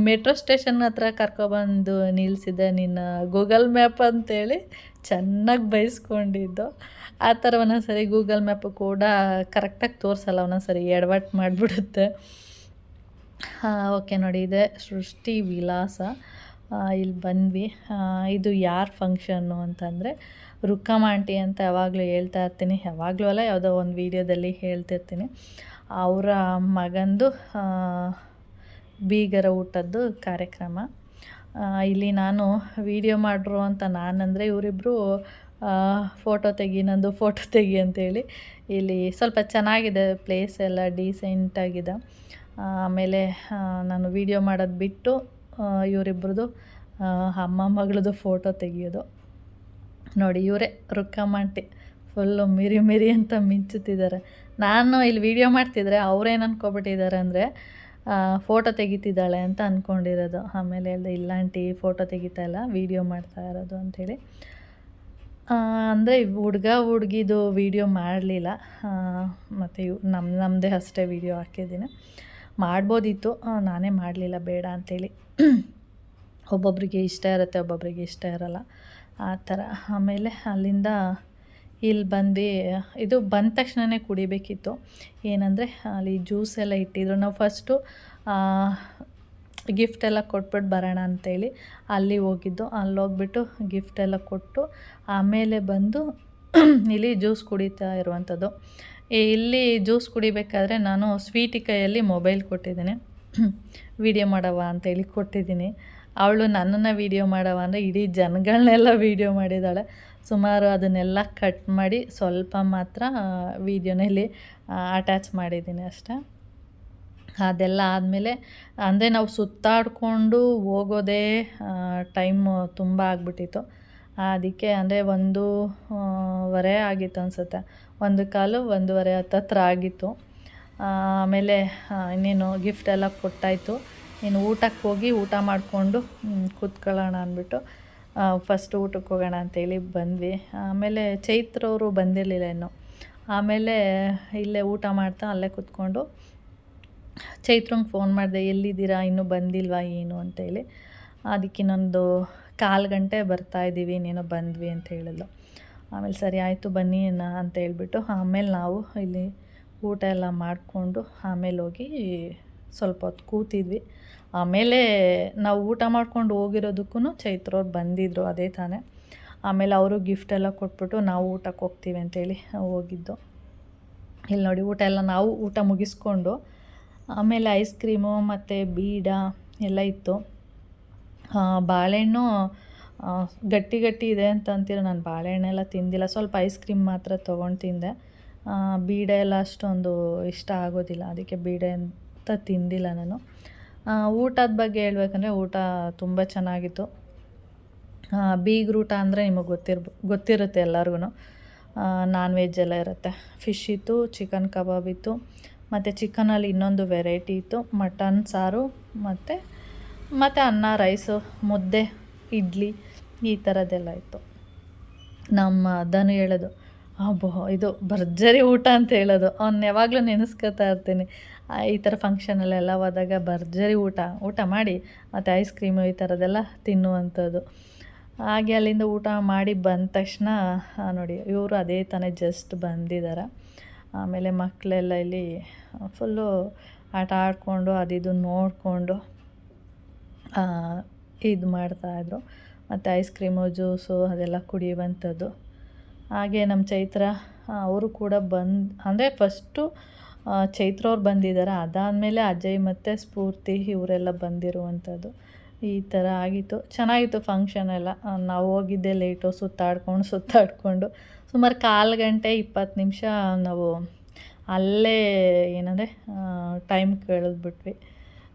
ಮೆಟ್ರೋ ಸ್ಟೇಷನ್ ಹತ್ರ ಕರ್ಕೊಬಂದು ನಿಲ್ಲಿಸಿದೆ ನೀನು ಗೂಗಲ್ ಮ್ಯಾಪ್ ಅಂತೇಳಿ ಚೆನ್ನಾಗಿ ಬೈಸ್ಕೊಂಡಿದ್ದು. ಆ ಥರ ಒಂದೊಂದು ಸರಿ ಗೂಗಲ್ ಮ್ಯಾಪು ಕೂಡ ಕರೆಕ್ಟಾಗಿ ತೋರಿಸಲ್ಲ, ಒಂದೊಂದು ಸರಿ ಎಡವಟ್ಟು ಮಾಡಿಬಿಡುತ್ತೆ. ಓಕೆ ನೋಡಿ, ಇದೆ ಸೃಷ್ಟಿ ವಿಲಾಸ. ಇಲ್ಲಿ ಬಂದ್ವಿ. ಇದು ಯಾರ ಫಂಕ್ಷನ್ನು ಅಂತಂದರೆ ರುಕ್ಕಮ್ಮ ಆಂಟಿ ಅಂತ ಯಾವಾಗಲೂ ಹೇಳ್ತಾ ಇರ್ತೀನಿ, ಯಾವಾಗಲೂ ಅಲ್ಲ, ಯಾವುದೋ ಒಂದು ವೀಡಿಯೋದಲ್ಲಿ ಹೇಳ್ತಿರ್ತೀನಿ. ಅವರ ಮಗಂದು ಬೀಗರ ಊಟದ್ದು ಕಾರ್ಯಕ್ರಮ. ಇಲ್ಲಿ ನಾನು ವೀಡಿಯೋ ಮಾಡ್ರು ಅಂತ ನಾನಂದರೆ ಇವರಿಬ್ಬರು ಫೋಟೋ ತೆಗಿ, ನಂದು ಫೋಟೋ ತೆಗಿ ಅಂತೇಳಿ. ಇಲ್ಲಿ ಸ್ವಲ್ಪ ಚೆನ್ನಾಗಿದೆ, ಪ್ಲೇಸ್ ಎಲ್ಲ ಡೀಸೆಂಟಾಗಿದೆ. ಆಮೇಲೆ ನಾನು ವೀಡಿಯೋ ಮಾಡೋದು ಬಿಟ್ಟು ಇವರಿಬ್ರದ್ದು ಅಮ್ಮ ಮಗಳದ್ದು ಫೋಟೋ ತೆಗಿಯೋದು. ನೋಡಿ, ಇವರೇ ರುಕ್ಕಮ್ಮ ಆಂಟಿ, ಫುಲ್ಲು ಮಿರಿ ಅಂತ ಮಿಂಚುತ್ತಿದ್ದಾರೆ. ನಾನು ಇಲ್ಲಿ ವೀಡಿಯೋ ಮಾಡ್ತಿದ್ರೆ ಅವ್ರೇನು ಅಂದ್ಕೊಬಿಟ್ಟಿದ್ದಾರೆ ಅಂದರೆ ಫೋಟೋ ತೆಗಿತಿದ್ದಾಳೆ ಅಂತ ಅಂದ್ಕೊಂಡಿರೋದು. ಆಮೇಲೆ ಹೇಳ್ದೆ, ಇಲ್ಲ ಆಂಟಿ, ಫೋಟೋ ತೆಗಿತಾ ಇಲ್ಲ, ವೀಡಿಯೋ ಮಾಡ್ತಾ ಇರೋದು ಅಂಥೇಳಿ. ಅಂದರೆ ಹುಡುಗಿದು ವೀಡಿಯೋ ಮಾಡಲಿಲ್ಲ, ಮತ್ತು ನಮ್ಮದೇ ಅಷ್ಟೇ ವೀಡಿಯೋ ಹಾಕಿದ್ದೀನಿ. ಮಾಡ್ಬೋದಿತ್ತು, ನಾನೇ ಮಾಡಲಿಲ್ಲ, ಬೇಡ ಅಂಥೇಳಿ. ಒಬ್ಬೊಬ್ಬರಿಗೆ ಇಷ್ಟ ಇರುತ್ತೆ, ಒಬ್ಬೊಬ್ಬರಿಗೆ ಇಷ್ಟ ಇರೋಲ್ಲ, ಆ ಥರ. ಆಮೇಲೆ ಅಲ್ಲಿಂದ ಇಲ್ಲಿ ಬಂದು, ಇದು ಬಂದ ತಕ್ಷಣವೇ ಕುಡಿಬೇಕಿತ್ತು. ಏನಂದರೆ ಅಲ್ಲಿ ಜ್ಯೂಸ್ ಎಲ್ಲ ಇಟ್ಟಿದ್ರು. ನಾವು ಫಸ್ಟು ಗಿಫ್ಟ್ ಎಲ್ಲ ಕೊಟ್ಬಿಟ್ಟು ಬರೋಣ ಅಂತೇಳಿ ಅಲ್ಲಿ ಹೋಗಿದ್ದು. ಅಲ್ಲಿ ಹೋಗ್ಬಿಟ್ಟು ಗಿಫ್ಟ್ ಎಲ್ಲ ಕೊಟ್ಟು ಆಮೇಲೆ ಬಂದು ಇಲ್ಲಿ ಜ್ಯೂಸ್ ಕುಡಿತಾ ಇರುವಂಥದ್ದು. ಇಲ್ಲಿ ಜ್ಯೂಸ್ ಕುಡಿಬೇಕಾದ್ರೆ ನಾನು ಸ್ವೀಟಿ ಕೈಯಲ್ಲಿ ಮೊಬೈಲ್ ಕೊಟ್ಟಿದ್ದೀನಿ, ವೀಡಿಯೋ ಮಾಡವ ಅಂತೇಳಿ ಕೊಟ್ಟಿದ್ದೀನಿ. ಅವಳು ನನ್ನನ್ನು ವೀಡಿಯೋ ಮಾಡವ ಅಂದರೆ ಇಡೀ ಜನಗಳನ್ನೆಲ್ಲ ವೀಡಿಯೋ ಮಾಡಿದ್ದಾಳೆ. ಸುಮಾರು ಅದನ್ನೆಲ್ಲ ಕಟ್ ಮಾಡಿ ಸ್ವಲ್ಪ ಮಾತ್ರ ವೀಡಿಯೋನಲ್ಲಿ ಅಟ್ಯಾಚ್ ಮಾಡಿದ್ದೀನಿ ಅಷ್ಟೇ. ಅದೆಲ್ಲ ಆದಮೇಲೆ ಅಂದರೆ ನಾವು ಸುತ್ತಾಡಿಕೊಂಡು ಹೋಗೋದೇ ಟೈಮು ತುಂಬ ಆಗಿಬಿಟ್ಟಿತ್ತು. ಅದಕ್ಕೆ ಅಂದರೆ 1:15 ಆಗಿತ್ತು ಅನಿಸುತ್ತೆ, 1:15, 1:15 ಹತ್ತತ್ರ ಆಗಿತ್ತು. ಆಮೇಲೆ ಇನ್ನೇನು ಗಿಫ್ಟ್ ಎಲ್ಲ ಕೊಟ್ಟಾಯಿತು. ಇನ್ನು ಊಟಕ್ಕೆ ಹೋಗಿ ಊಟ ಮಾಡಿಕೊಂಡು ಕೂತ್ಕೊಳ್ಳೋಣ ಅಂದ್ಬಿಟ್ಟು ಫಸ್ಟ್ ಊಟಕ್ಕೆ ಹೋಗೋಣ ಅಂತೇಳಿ ಬಂದ್ವಿ. ಆಮೇಲೆ ಚೈತ್ರವರು ಬಂದಿರಲಿಲ್ಲ ಇನ್ನು. ಆಮೇಲೆ ಇಲ್ಲೇ ಊಟ ಮಾಡ್ತಾ ಅಲ್ಲೇ ಕೂತ್ಕೊಂಡು ಚೈತ್ರಂಗೆ ಫೋನ್ ಮಾಡಿದೆ, ಎಲ್ಲಿದ್ದೀರಾ, ಇನ್ನೂ ಬಂದಿಲ್ವಾ ಏನು ಅಂತೇಳಿ. ಅದಕ್ಕೆ ಇನ್ನೊಂದು 1/4 ಗಂಟೆ ಬರ್ತಾಯಿದ್ದೀವಿ, ಇನ್ನೇನೋ ಬಂದ್ವಿ ಅಂತ ಹೇಳಿದ್ಲು. ಆಮೇಲೆ ಸರಿ ಆಯಿತು ಬನ್ನಿ ಅಂತ ಹೇಳ್ಬಿಟ್ಟು ಆಮೇಲೆ ನಾವು ಇಲ್ಲಿ ಊಟ ಎಲ್ಲ ಮಾಡಿಕೊಂಡು ಆಮೇಲೆ ಹೋಗಿ ಸ್ವಲ್ಪ ಹೊತ್ತು ಕೂತಿದ್ವಿ. ಆಮೇಲೆ ನಾವು ಊಟ ಮಾಡ್ಕೊಂಡು ಹೋಗಿರೋದಕ್ಕೂ ಚೈತ್ರವ್ರು ಬಂದಿದ್ದರು, ಅದೇ ತಾನೇ. ಆಮೇಲೆ ಅವರು ಗಿಫ್ಟ್ ಎಲ್ಲ ಕೊಟ್ಬಿಟ್ಟು ನಾವು ಊಟಕ್ಕೆ ಹೋಗ್ತೀವಿ ಅಂತೇಳಿ ಹೋಗಿದ್ದು. ಇಲ್ಲಿ ನೋಡಿ, ನಾವು ಊಟ ಮುಗಿಸ್ಕೊಂಡು ಆಮೇಲೆ ಐಸ್ ಕ್ರೀಮು ಮತ್ತು ಬೀಡ ಎಲ್ಲ ಇತ್ತು. ಬಾಳೆಹಣ್ಣು ಗಟ್ಟಿ ಇದೆ ಅಂತ ಅಂತೀರ, ನಾನು ಬಾಳೆಹಣ್ಣೆಲ್ಲ ತಿಂದಿಲ್ಲ, ಸ್ವಲ್ಪ ಐಸ್ ಕ್ರೀಮ್ ಮಾತ್ರ ತೊಗೊಂಡು ತಿಂದೆ. ಬೀಡ ಎಲ್ಲ ಅಷ್ಟೊಂದು ಇಷ್ಟ ಆಗೋದಿಲ್ಲ, ಅದಕ್ಕೆ ಬೀಡ ಅಂತ ತಿಂದಿಲ್ಲ ನಾನು. ಊಟದ ಬಗ್ಗೆ ಹೇಳ್ಬೇಕಂದ್ರೆ ಊಟ ತುಂಬ ಚೆನ್ನಾಗಿತ್ತು. ಬೀಗ್ರೂಟ ಅಂದರೆ ನಿಮಗೆ ಗೊತ್ತಿರುತ್ತೆ ಎಲ್ಲರಿಗೂ. ನಾನ್ ವೆಜ್ ಎಲ್ಲ ಇರುತ್ತೆ. ಫಿಶ್ ಇತ್ತು, ಚಿಕನ್ ಕಬಾಬ್ ಇತ್ತು, ಮತ್ತು ಚಿಕನಲ್ಲಿ ಇನ್ನೊಂದು ವೆರೈಟಿ ಇತ್ತು, ಮಟನ್ ಸಾರು ಮತ್ತು ಅನ್ನ, ರೈಸು, ಮುದ್ದೆ, ಇಡ್ಲಿ, ಈ ಥರದ್ದೆಲ್ಲ ಇತ್ತು. ನಮ್ಮ ಧನು ಹೇಳೋದು, ಇದು ಭರ್ಜರಿ ಊಟ ಅಂತ ಹೇಳೋದು. ಅವ್ನು ಯಾವಾಗಲೂ ನೆನೆಸ್ಕೊತಾ ಇರ್ತೀನಿ, ಈ ಥರ ಫಂಕ್ಷನಲ್ಲೆಲ್ಲ ಹೋದಾಗ ಭರ್ಜರಿ ಊಟ ಮಾಡಿ ಮತ್ತು ಐಸ್ ಕ್ರೀಮು ಈ ಥರದ್ದೆಲ್ಲ ತಿನ್ನುವಂಥದ್ದು. ಹಾಗೆ ಅಲ್ಲಿಂದ ಊಟ ಮಾಡಿ ಬಂದ ತಕ್ಷಣ ನೋಡಿ, ಇವರು ಅದೇ ತಾನೇ ಜಸ್ಟ್ ಬಂದಿದ್ದಾರೆ. ಆಮೇಲೆ ಮಕ್ಕಳೆಲ್ಲ ಇಲ್ಲಿ ಫುಲ್ಲು ಆಟ ಆಡಿಕೊಂಡು ಅದಿದು ನೋಡಿಕೊಂಡು ಇದು ಮಾಡ್ತಾಯಿದ್ರು. ಮತ್ತು ಐಸ್ ಕ್ರೀಮು ಜ್ಯೂಸು ಅದೆಲ್ಲ ಕುಡಿಯುವಂಥದ್ದು. ಹಾಗೆ ನಮ್ಮ ಚೈತ್ರ ಅವರು ಕೂಡ ಅಂದರೆ ಫಸ್ಟು ಚೈತ್ರ ಅವ್ರು ಬಂದಿದ್ದಾರೆ, ಅದಾದಮೇಲೆ ಅಜಯ್ ಮತ್ತು ಸ್ಫೂರ್ತಿ ಇವರೆಲ್ಲ ಬಂದಿರುವಂಥದ್ದು. ಈ ಥರ ಆಗಿತ್ತು, ಚೆನ್ನಾಗಿತ್ತು ಫಂಕ್ಷನ್ ಎಲ್ಲ. ನಾವು ಹೋಗಿದ್ದೆ ಲೇಟು, ಸುತ್ತಾಡಿಕೊಂಡು ಸುಮಾರು 1/4 ಗಂಟೆ 20 ನಿಮಿಷ ನಾವು ಅಲ್ಲೇ ಏನಂದರೆ ಟೈಮ್ ಕಳೆದ್ಬಿಟ್ವಿ.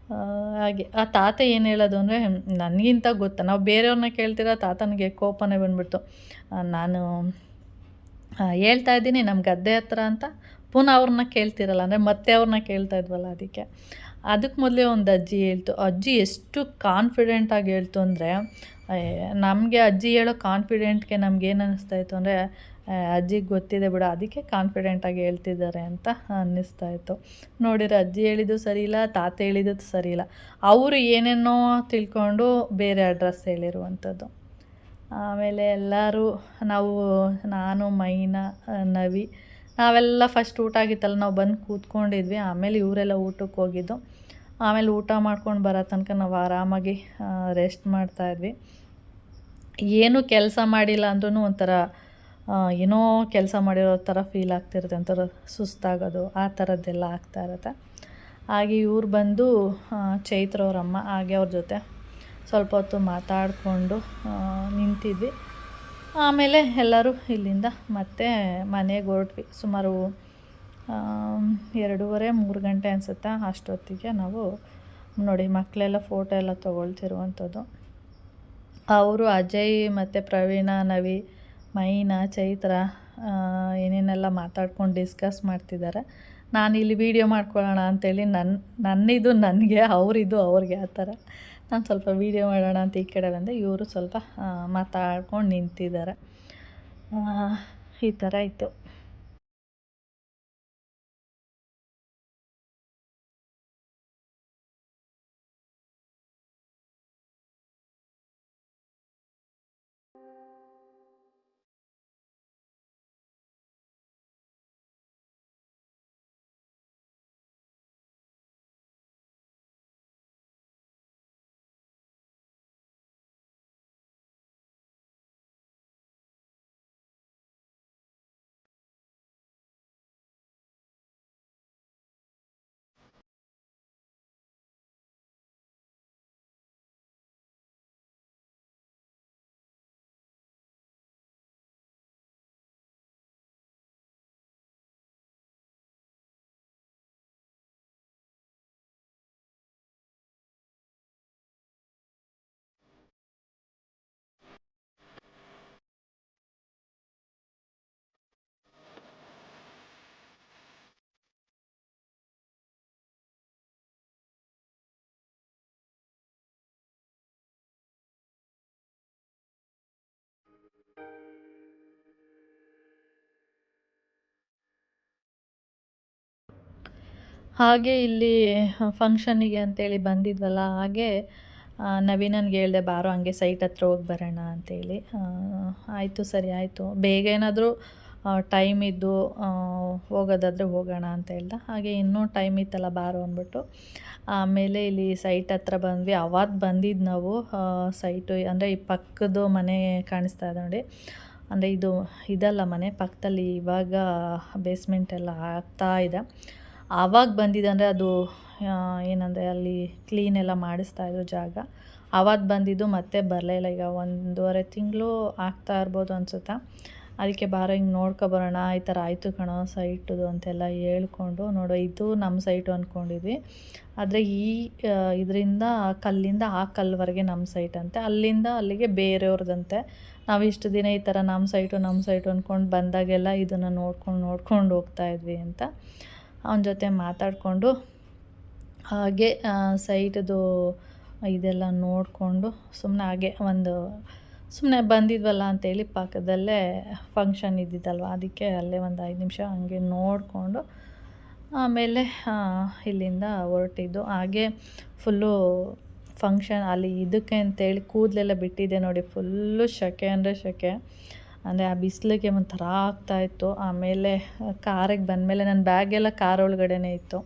ಹಾಗೆ ಆ ತಾತ ಏನು ಹೇಳೋದು ಅಂದರೆ, ನನಗಿಂತ ಗೊತ್ತಾ, ನಾವು ಬೇರೆಯವ್ರನ್ನ ಕೇಳ್ತೀರ, ತಾತನಿಗೆ ಕೋಪನೇ ಬಂದುಬಿಡ್ತು. ನಾನು ಹೇಳ್ತಾ ಇದ್ದೀನಿ ನಮ್ಮ ಗದ್ದೆ ಹತ್ರ ಅಂತ, ಪುನಃ ಅವ್ರನ್ನ ಕೇಳ್ತಿರಲ್ಲ, ಅಂದರೆ ಮತ್ತೆ ಅವ್ರನ್ನ ಕೇಳ್ತಾ ಇದ್ವಲ್ಲ ಅದಕ್ಕೆ. ಅದಕ್ಕೆ ಮೊದಲೇ ಒಂದು ಅಜ್ಜಿ ಹೇಳ್ತು. ಅಜ್ಜಿ ಎಷ್ಟು ಕಾನ್ಫಿಡೆಂಟಾಗಿ ಹೇಳ್ತು ಅಂದರೆ, ನಮಗೆ ಅಜ್ಜಿ ಹೇಳೋ ಕಾನ್ಫಿಡೆಂಟ್ಗೆ ನಮಗೇನು ಅನ್ನಿಸ್ತಾಯಿತ್ತು ಅಂದರೆ, ಅಜ್ಜಿಗೆ ಗೊತ್ತಿದೆ ಬಿಡು, ಅದಕ್ಕೆ ಕಾನ್ಫಿಡೆಂಟಾಗಿ ಹೇಳ್ತಿದ್ದಾರೆ ಅಂತ ಅನ್ನಿಸ್ತಾಯಿತ್ತು. ನೋಡಿದ್ರೆ ಅಜ್ಜಿ ಹೇಳಿದ್ದು ಸರಿ ಇಲ್ಲ, ತಾತ ಹೇಳಿದ್ದು ಸರಿ ಇಲ್ಲ, ಅವರು ಏನೇನೋ ತಿಳ್ಕೊಂಡು ಬೇರೆ ಅಡ್ರೆಸ್ ಹೇಳಿರುವಂಥದ್ದು. ಆಮೇಲೆ ಎಲ್ಲರೂ ನಾನು ಮೈನಾ, ನವಿ ನಾವೆಲ್ಲ ಫಸ್ಟ್ ಊಟ ಆಗಿತ್ತಲ್ಲ, ನಾವು ಬಂದು ಕೂತ್ಕೊಂಡಿದ್ವಿ. ಆಮೇಲೆ ಇವರೆಲ್ಲ ಊಟಕ್ಕೆ ಹೋಗಿದ್ದು. ಆಮೇಲೆ ಊಟ ಮಾಡ್ಕೊಂಡು ಬರೋ ತನಕ ನಾವು ಆರಾಮಾಗಿ ರೆಸ್ಟ್ ಮಾಡ್ತಾಯಿದ್ವಿ. ಏನೂ ಕೆಲಸ ಮಾಡಿಲ್ಲ ಅಂದ್ರೂ ಒಂಥರ ಏನೋ ಕೆಲಸ ಮಾಡಿರೋ ಥರ ಫೀಲ್ ಆಗ್ತಿರುತ್ತೆ, ಒಂಥರ ಸುಸ್ತಾಗೋದು ಆ ಥರದ್ದೆಲ್ಲ ಆಗ್ತಾಯಿರುತ್ತೆ. ಹಾಗೆ ಇವ್ರು ಬಂದು ಚೈತ್ರ ಅವರಮ್ಮ, ಹಾಗೆ ಅವ್ರ ಜೊತೆ ಸ್ವಲ್ಪ ಹೊತ್ತು ಮಾತಾಡಿಕೊಂಡು ನಿಂತಿದ್ವಿ. ಆಮೇಲೆ ಎಲ್ಲರೂ ಇಲ್ಲಿಂದ ಮತ್ತೆ ಮನೆಗೆ ಹೊರಟ್ವಿ. ಸುಮಾರು 2:30-3 ಗಂಟೆ ಅನಿಸುತ್ತೆ. ಅಷ್ಟೊತ್ತಿಗೆ ನಾವು ನೋಡಿ ಮಕ್ಕಳೆಲ್ಲ ಫೋಟೋ ಎಲ್ಲ ತೊಗೊಳ್ತಿರುವಂಥದ್ದು. ಅವರು ಅಜಯ್ ಮತ್ತು ಪ್ರವೀಣ, ನವಿ, ಮೈನಾ, ಚೈತ್ರ ಏನೇನೆಲ್ಲ ಮಾತಾಡ್ಕೊಂಡು ಡಿಸ್ಕಸ್ ಮಾಡ್ತಿದ್ದಾರೆ. ನಾನಿಲ್ಲಿ ವೀಡಿಯೋ ಮಾಡ್ಕೊಳ್ಳೋಣ ಅಂಥೇಳಿ ನನ್ನಿದು ನನಗೆ, ಅವರಿದು ಅವ್ರಿಗೆ, ಆ ಥರ ನಾನು ಸ್ವಲ್ಪ ವೀಡಿಯೋ ಮಾಡೋಣ ಅಂತ ಈ ಕಡೆ ಬಂದೆ. ಇವರು ಸ್ವಲ್ಪ ಮಾತಾಡ್ಕೊಂಡು ನಿಂತಿದ್ದಾರೆ. ಈ ಥರ ಇತ್ತು. ಹಾಗೆ ಇಲ್ಲಿ ಫಂಕ್ಷನಿಗೆ ಅಂತೇಳಿ ಬಂದಿದ್ವಲ್ಲ, ಹಾಗೆ ನವೀನನ್ಗೆ ಹೇಳಿದೆ, ಬಾರೋ ಹಂಗೆ ಸೈಟ್ ಹತ್ರ ಹೋಗಿ ಬರೋಣ ಅಂತೇಳಿ. ಆಯಿತು, ಸರಿ ಆಯಿತು, ಬೇಗ ಏನಾದರೂ ಟೈಮ್ ಇದ್ದು ಹೋಗೋದಾದರೆ ಹೋಗೋಣ ಅಂತ ಹೇಳ್ದೆ. ಹಾಗೆ ಇನ್ನೂ ಟೈಮ್ ಇತ್ತಲ್ಲ ಬಾರೋ ಅಂದ್ಬಿಟ್ಟು ಆಮೇಲೆ ಇಲ್ಲಿ ಸೈಟ್ ಹತ್ರ ಬಂದ್ವಿ. ಅವತ್ತು ಬಂದಿದ್ದು ನಾವು ಸೈಟು ಅಂದರೆ ಈ ಪಕ್ಕದ ಮನೆ ಕಾಣಿಸ್ತಾ ಇದೆ ನೋಡಿ, ಅಂದರೆ ಇದಲ್ಲ ಮನೆ ಪಕ್ಕದಲ್ಲಿ ಇವಾಗ ಬೇಸ್ಮೆಂಟ್ ಎಲ್ಲ ಆಗ್ತಾ ಇದೆ. ಆವಾಗ ಬಂದಿದೆ, ಅಂದರೆ ಅದು ಏನಂದರೆ ಅಲ್ಲಿ ಕ್ಲೀನ್ ಎಲ್ಲ ಮಾಡಿಸ್ತಾಯಿದ್ರು ಜಾಗ. ಆವತ್ತು ಬಂದಿದ್ದು ಮತ್ತೆ ಬರಲೇ ಇಲ್ಲ. ಈಗ 1.5 ತಿಂಗಳು ಆಗ್ತಾ ಇರ್ಬೋದು ಅನಿಸುತ್ತೆ. ಅದಕ್ಕೆ ಬಾರೋ ಹಿಂಗೆ ನೋಡ್ಕೊಬರೋಣ, ಈ ಥರ ಆಯಿತು ಕಣೋ ಸೈಟದು ಅಂತೆಲ್ಲ ಹೇಳ್ಕೊಂಡು, ನೋಡೋ ಇದು ನಮ್ಮ ಸೈಟು ಅಂದ್ಕೊಂಡಿದ್ವಿ. ಆದರೆ ಇದರಿಂದ ಕಲ್ಲಿಂದ ಆ ಕಲ್ಲಿವರೆಗೆ ನಮ್ಮ ಸೈಟ್ ಅಂತೆ, ಅಲ್ಲಿಂದ ಅಲ್ಲಿಗೆ ಬೇರೆಯವ್ರದ್ದಂತೆ. ನಾವು ಇಷ್ಟು ದಿನ ಈ ಥರ ನಮ್ಮ ಸೈಟು ಅಂದ್ಕೊಂಡು ಬಂದಾಗೆಲ್ಲ ಇದನ್ನು ನೋಡ್ಕೊಂಡು ಹೋಗ್ತಾಯಿದ್ವಿ ಅಂತ ಅವನ ಜೊತೆ ಮಾತಾಡಿಕೊಂಡು ಹಾಗೆ ಸೈಟದು ಇದೆಲ್ಲ ನೋಡಿಕೊಂಡು ಸುಮ್ಮನೆ ಬಂದಿದ್ವಲ್ಲ ಅಂತೇಳಿ ಪಕ್ಕದಲ್ಲೇ ಫಂಕ್ಷನ್ ಇದ್ದಿದ್ದಲ್ವ, ಅದಕ್ಕೆ ಅಲ್ಲೇ ಒಂದು 5 ನಿಮಿಷ ಹಂಗೆ ನೋಡಿಕೊಂಡು ಆಮೇಲೆ ಇಲ್ಲಿಂದ ಹೊರಟಿದ್ದು. ಹಾಗೆ ಫುಲ್ಲು ಫಂಕ್ಷನ್ ಅಲ್ಲಿ ಇದಕ್ಕೆ ಅಂತೇಳಿ ಕೂದಲೆಲ್ಲ ಬಿಟ್ಟಿದ್ದೆ ನೋಡಿ, ಫುಲ್ಲು ಸೆಕೆ ಅಂದರೆ ಸೆಕೆ, ಅಂದರೆ ಆ ಬಿಸಿಲಿಗೆ ಒಂಥರ ಆಗ್ತಾಯಿತ್ತು. ಆಮೇಲೆ ಕಾರಿಗೆ ಬಂದಮೇಲೆ ನನ್ನ ಬ್ಯಾಗೆಲ್ಲ ಕಾರ್ ಒಳಗಡೆನೇ ಇತ್ತು,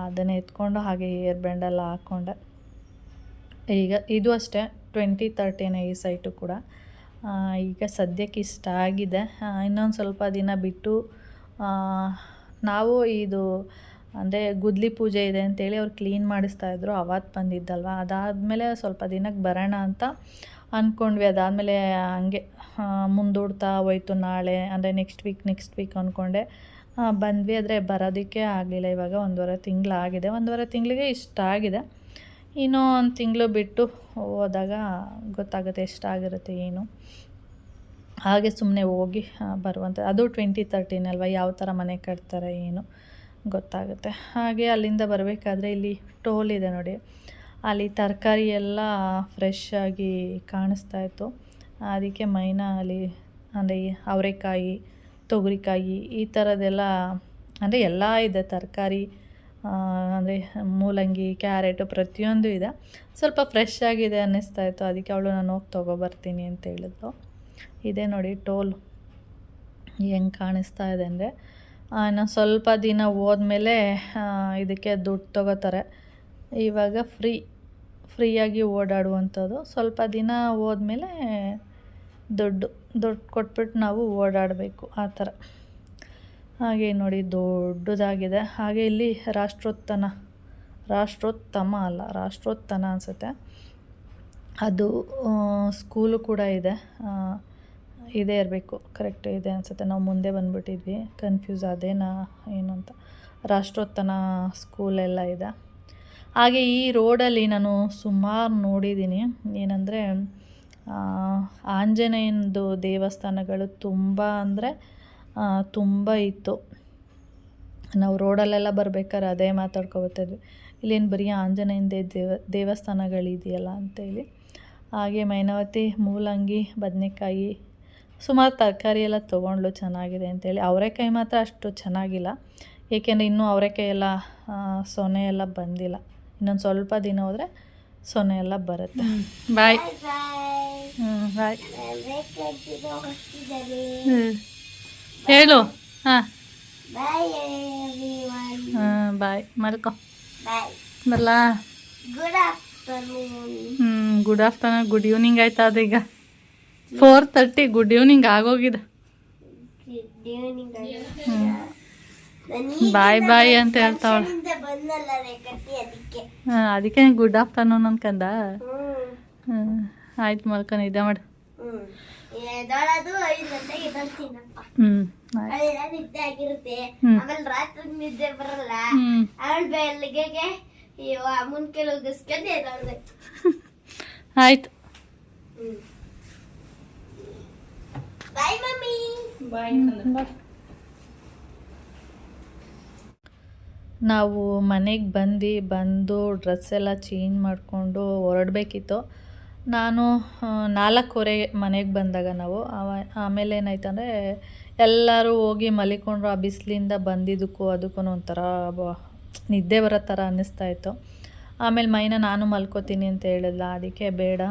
ಅದನ್ನು ಎತ್ಕೊಂಡು ಹಾಗೆ ಏರ್ ಬ್ಯಾಂಡೆಲ್ಲ ಹಾಕ್ಕೊಂಡೆ. ಈಗ ಇದು ಅಷ್ಟೇ 2013 ಈ ಸೈಟು ಕೂಡ. ಈಗ ಸದ್ಯಕ್ಕೆ ಇಷ್ಟ ಆಗಿದೆ. ಇನ್ನೊಂದು ಸ್ವಲ್ಪ ದಿನ ಬಿಟ್ಟು ನಾವು ಇದು ಅಂದರೆ ಗುದ್ಲಿ ಪೂಜೆ ಇದೆ ಅಂತೇಳಿ ಅವ್ರು ಕ್ಲೀನ್ ಮಾಡಿಸ್ತಾಯಿದ್ರು, ಅವತ್ತು ಬಂದಿದ್ದಲ್ವ. ಅದಾದಮೇಲೆ ಸ್ವಲ್ಪ ದಿನಕ್ಕೆ ಬರೋಣ ಅಂತ ಅಂದ್ಕೊಂಡ್ವಿ. ಅದಾದಮೇಲೆ ಹಂಗೆ ಮುಂದೂಡ್ತಾ ಹೋಯ್ತು. ನಾಳೆ ಅಂದರೆ ನೆಕ್ಸ್ಟ್ ವೀಕ್ ಅಂದ್ಕೊಂಡೆ ಬಂದ್ವಿ. ಆದರೆ ಬರೋದಕ್ಕೆ ಆಗಲಿಲ್ಲ. ಇವಾಗ 1.5 ತಿಂಗಳಾಗಿದೆ. 1.5 ತಿಂಗಳಿಗೆ ಇಷ್ಟ ಆಗಿದೆ. ಇನ್ನೂ 1 ತಿಂಗಳು ಬಿಟ್ಟು ಹೋದಾಗ ಗೊತ್ತಾಗುತ್ತೆ ಎಷ್ಟಾಗಿರುತ್ತೆ ಏನು. ಹಾಗೆ ಸುಮ್ಮನೆ ಹೋಗಿ ಬರುವಂಥ, ಅದು 2013 ಅಲ್ವ, ಯಾವ ಥರ ಮನೆ ಕಟ್ತಾರೆ ಏನು ಗೊತ್ತಾಗುತ್ತೆ. ಹಾಗೆ ಅಲ್ಲಿಂದ ಬರಬೇಕಾದ್ರೆ ಇಲ್ಲಿ ಟೋಲ್ ಇದೆ ನೋಡಿ, ಅಲ್ಲಿ ತರಕಾರಿ ಎಲ್ಲ ಫ್ರೆಶ್ ಆಗಿ ಕಾಣಿಸ್ತಾಯಿತ್ತು. ಅದಕ್ಕೆ ಮೈನಾ ಅಲ್ಲಿ ಅಂದರೆ ಅವರೆಕಾಯಿ, ತೊಗರಿಕಾಯಿ ಈ ಥರದ್ದೆಲ್ಲ ಅಂದರೆ ಎಲ್ಲ ಇದೆ ತರಕಾರಿ. ಅಂದರೆ ಮೂಲಂಗಿ, ಕ್ಯಾರೆಟು ಪ್ರತಿಯೊಂದು ಇದೆ. ಸ್ವಲ್ಪ ಫ್ರೆಶ್ ಆಗಿದೆ ಅನ್ನಿಸ್ತಾಯಿತ್ತು. ಅದಕ್ಕೆ ಅವಳು ನಾನು ಹೋಗಿ ತೊಗೊಬರ್ತೀನಿ ಅಂತ ಹೇಳಿದ್ಲು. ಇದೇ ನೋಡಿ ಟೋಲ್ ಹೆಂಗೆ ಕಾಣಿಸ್ತಾ ಇದೆ ಅಂದರೆ, ಇನ್ನು ಸ್ವಲ್ಪ ದಿನ ಹೋದ್ಮೇಲೆ ಇದಕ್ಕೆ ದುಡ್ಡು ತೊಗೋತಾರೆ. ಇವಾಗ ಫ್ರೀಯಾಗಿ ಓಡಾಡುವಂಥದ್ದು. ಸ್ವಲ್ಪ ದಿನ ಹೋದ್ಮೇಲೆ ದುಡ್ಡು ಕೊಟ್ಬಿಟ್ಟು ನಾವು ಓಡಾಡಬೇಕು, ಆ ಥರ. ಹಾಗೆ ನೋಡಿ ದೊಡ್ಡದಾಗಿದೆ. ಹಾಗೆ ಇಲ್ಲಿ ರಾಷ್ಟ್ರೋತ್ತನ ಅನಿಸುತ್ತೆ, ಅದು ಸ್ಕೂಲು ಕೂಡ ಇದೆ. ಇದೇ ಇರಬೇಕು, ಕರೆಕ್ಟ್ ಇದೆ ಅನಿಸುತ್ತೆ. ನಾವು ಮುಂದೆ ಬಂದುಬಿಟ್ಟಿದ್ವಿ, ಕನ್ಫ್ಯೂಸ್ ಅದೇನಾ ಏನು ಅಂತ. ರಾಷ್ಟ್ರೋತ್ತನ ಸ್ಕೂಲೆಲ್ಲ ಇದೆ. ಹಾಗೆ ಈ ರೋಡಲ್ಲಿ ನಾನು ಸುಮಾರು ನೋಡಿದ್ದೀನಿ. ಏನಂದರೆ ಆಂಜನೇಯನದು ದೇವಸ್ಥಾನಗಳು ತುಂಬ ಅಂದರೆ ತುಂಬ ಇತ್ತು. ನಾವು ರೋಡಲ್ಲೆಲ್ಲ ಬರ್ಬೇಕಾದ್ರೆ ಅದೇ ಮಾತಾಡ್ಕೊಬರ್ತಿದ್ವಿ, ಇಲ್ಲೇನು ಬರೀ ಆಂಜನೇಯನ ದೇವಸ್ಥಾನಗಳಿದೆಯಲ್ಲ ಅಂತೇಳಿ. ಹಾಗೆ ಮೈನಾವತಿ ಮೂಲಂಗಿ, ಬದನೆಕಾಯಿ, ಸುಮಾರು ತರಕಾರಿ ಎಲ್ಲ ತೊಗೊಂಡ್ಲು, ಚೆನ್ನಾಗಿದೆ ಅಂತೇಳಿ. ಅವರೆಕಾಯಿ ಮಾತ್ರ ಅಷ್ಟು ಚೆನ್ನಾಗಿಲ್ಲ, ಏಕೆಂದರೆ ಇನ್ನೂ ಅವರೆಕಾಯಿ ಎಲ್ಲ ಸೊನೆ ಎಲ್ಲ ಬಂದಿಲ್ಲ. ಇನ್ನೊಂದು ಸ್ವಲ್ಪ ದಿನ ಹೋದರೆ ಸೊನೆ ಎಲ್ಲ ಬರುತ್ತೆ. ಬಾಯ್. ಬಾಯ್ ಹೇಳು. ಹಾಂ ಬಾಯ್, ಮಲ್ಕೊ ಬರಲಾ. ಗುಡ್ ಆಫ್ಟರ್ನೂನ್, ಗುಡ್ ಈವ್ನಿಂಗ್ ಆಯ್ತಾ? ಅದು ಈಗ 4:30, ಗುಡ್ ಈವ್ನಿಂಗ್ ಆಗೋಗಿದೆ. ಬಾಯ್ ಅಂತ ಹೇಳ್ತಾವಳ. ಅದಕ್ಕೆ ಗುಡ್ ಆಫ್ಟರ್ನೂನ್ ಅನ್ಕಂದ. ಆಯ್ತು, ಮಲ್ಕೊ, ನಿದ್ದೆ ಮಾಡು. ಆಯ್ತು, ನಾವು ಮನೆಗೆ ಬಂದು ಡ್ರೆಸ್ ಎಲ್ಲ ಚೇಂಜ್ ಮಾಡಿಕೊಂಡು ಹೊರಡಬೇಕಿತ್ತು. ನಾನು 4:15 ಮನೆಗೆ ಬಂದಾಗ ನಾವು ಆಮೇಲೆ ಏನಾಯ್ತಂದರೆ ಎಲ್ಲರೂ ಹೋಗಿ ಮಲಿಕೊಂಡ್ರು. ಆ ಬಿಸಿಲಿಂದ ಬಂದಿದ್ದಕ್ಕೂ ಅದಕ್ಕೂ ಒಂಥರ ನಿದ್ದೆ ಬರೋ ಥರ ಅನ್ನಿಸ್ತಾಯಿತ್ತು. ಆಮೇಲೆ ನಾನು ಮಲ್ಕೋತೀನಿ ಅಂತ ಹೇಳಿದ್ಲ. ಅದಕ್ಕೆ ಬೇಡ,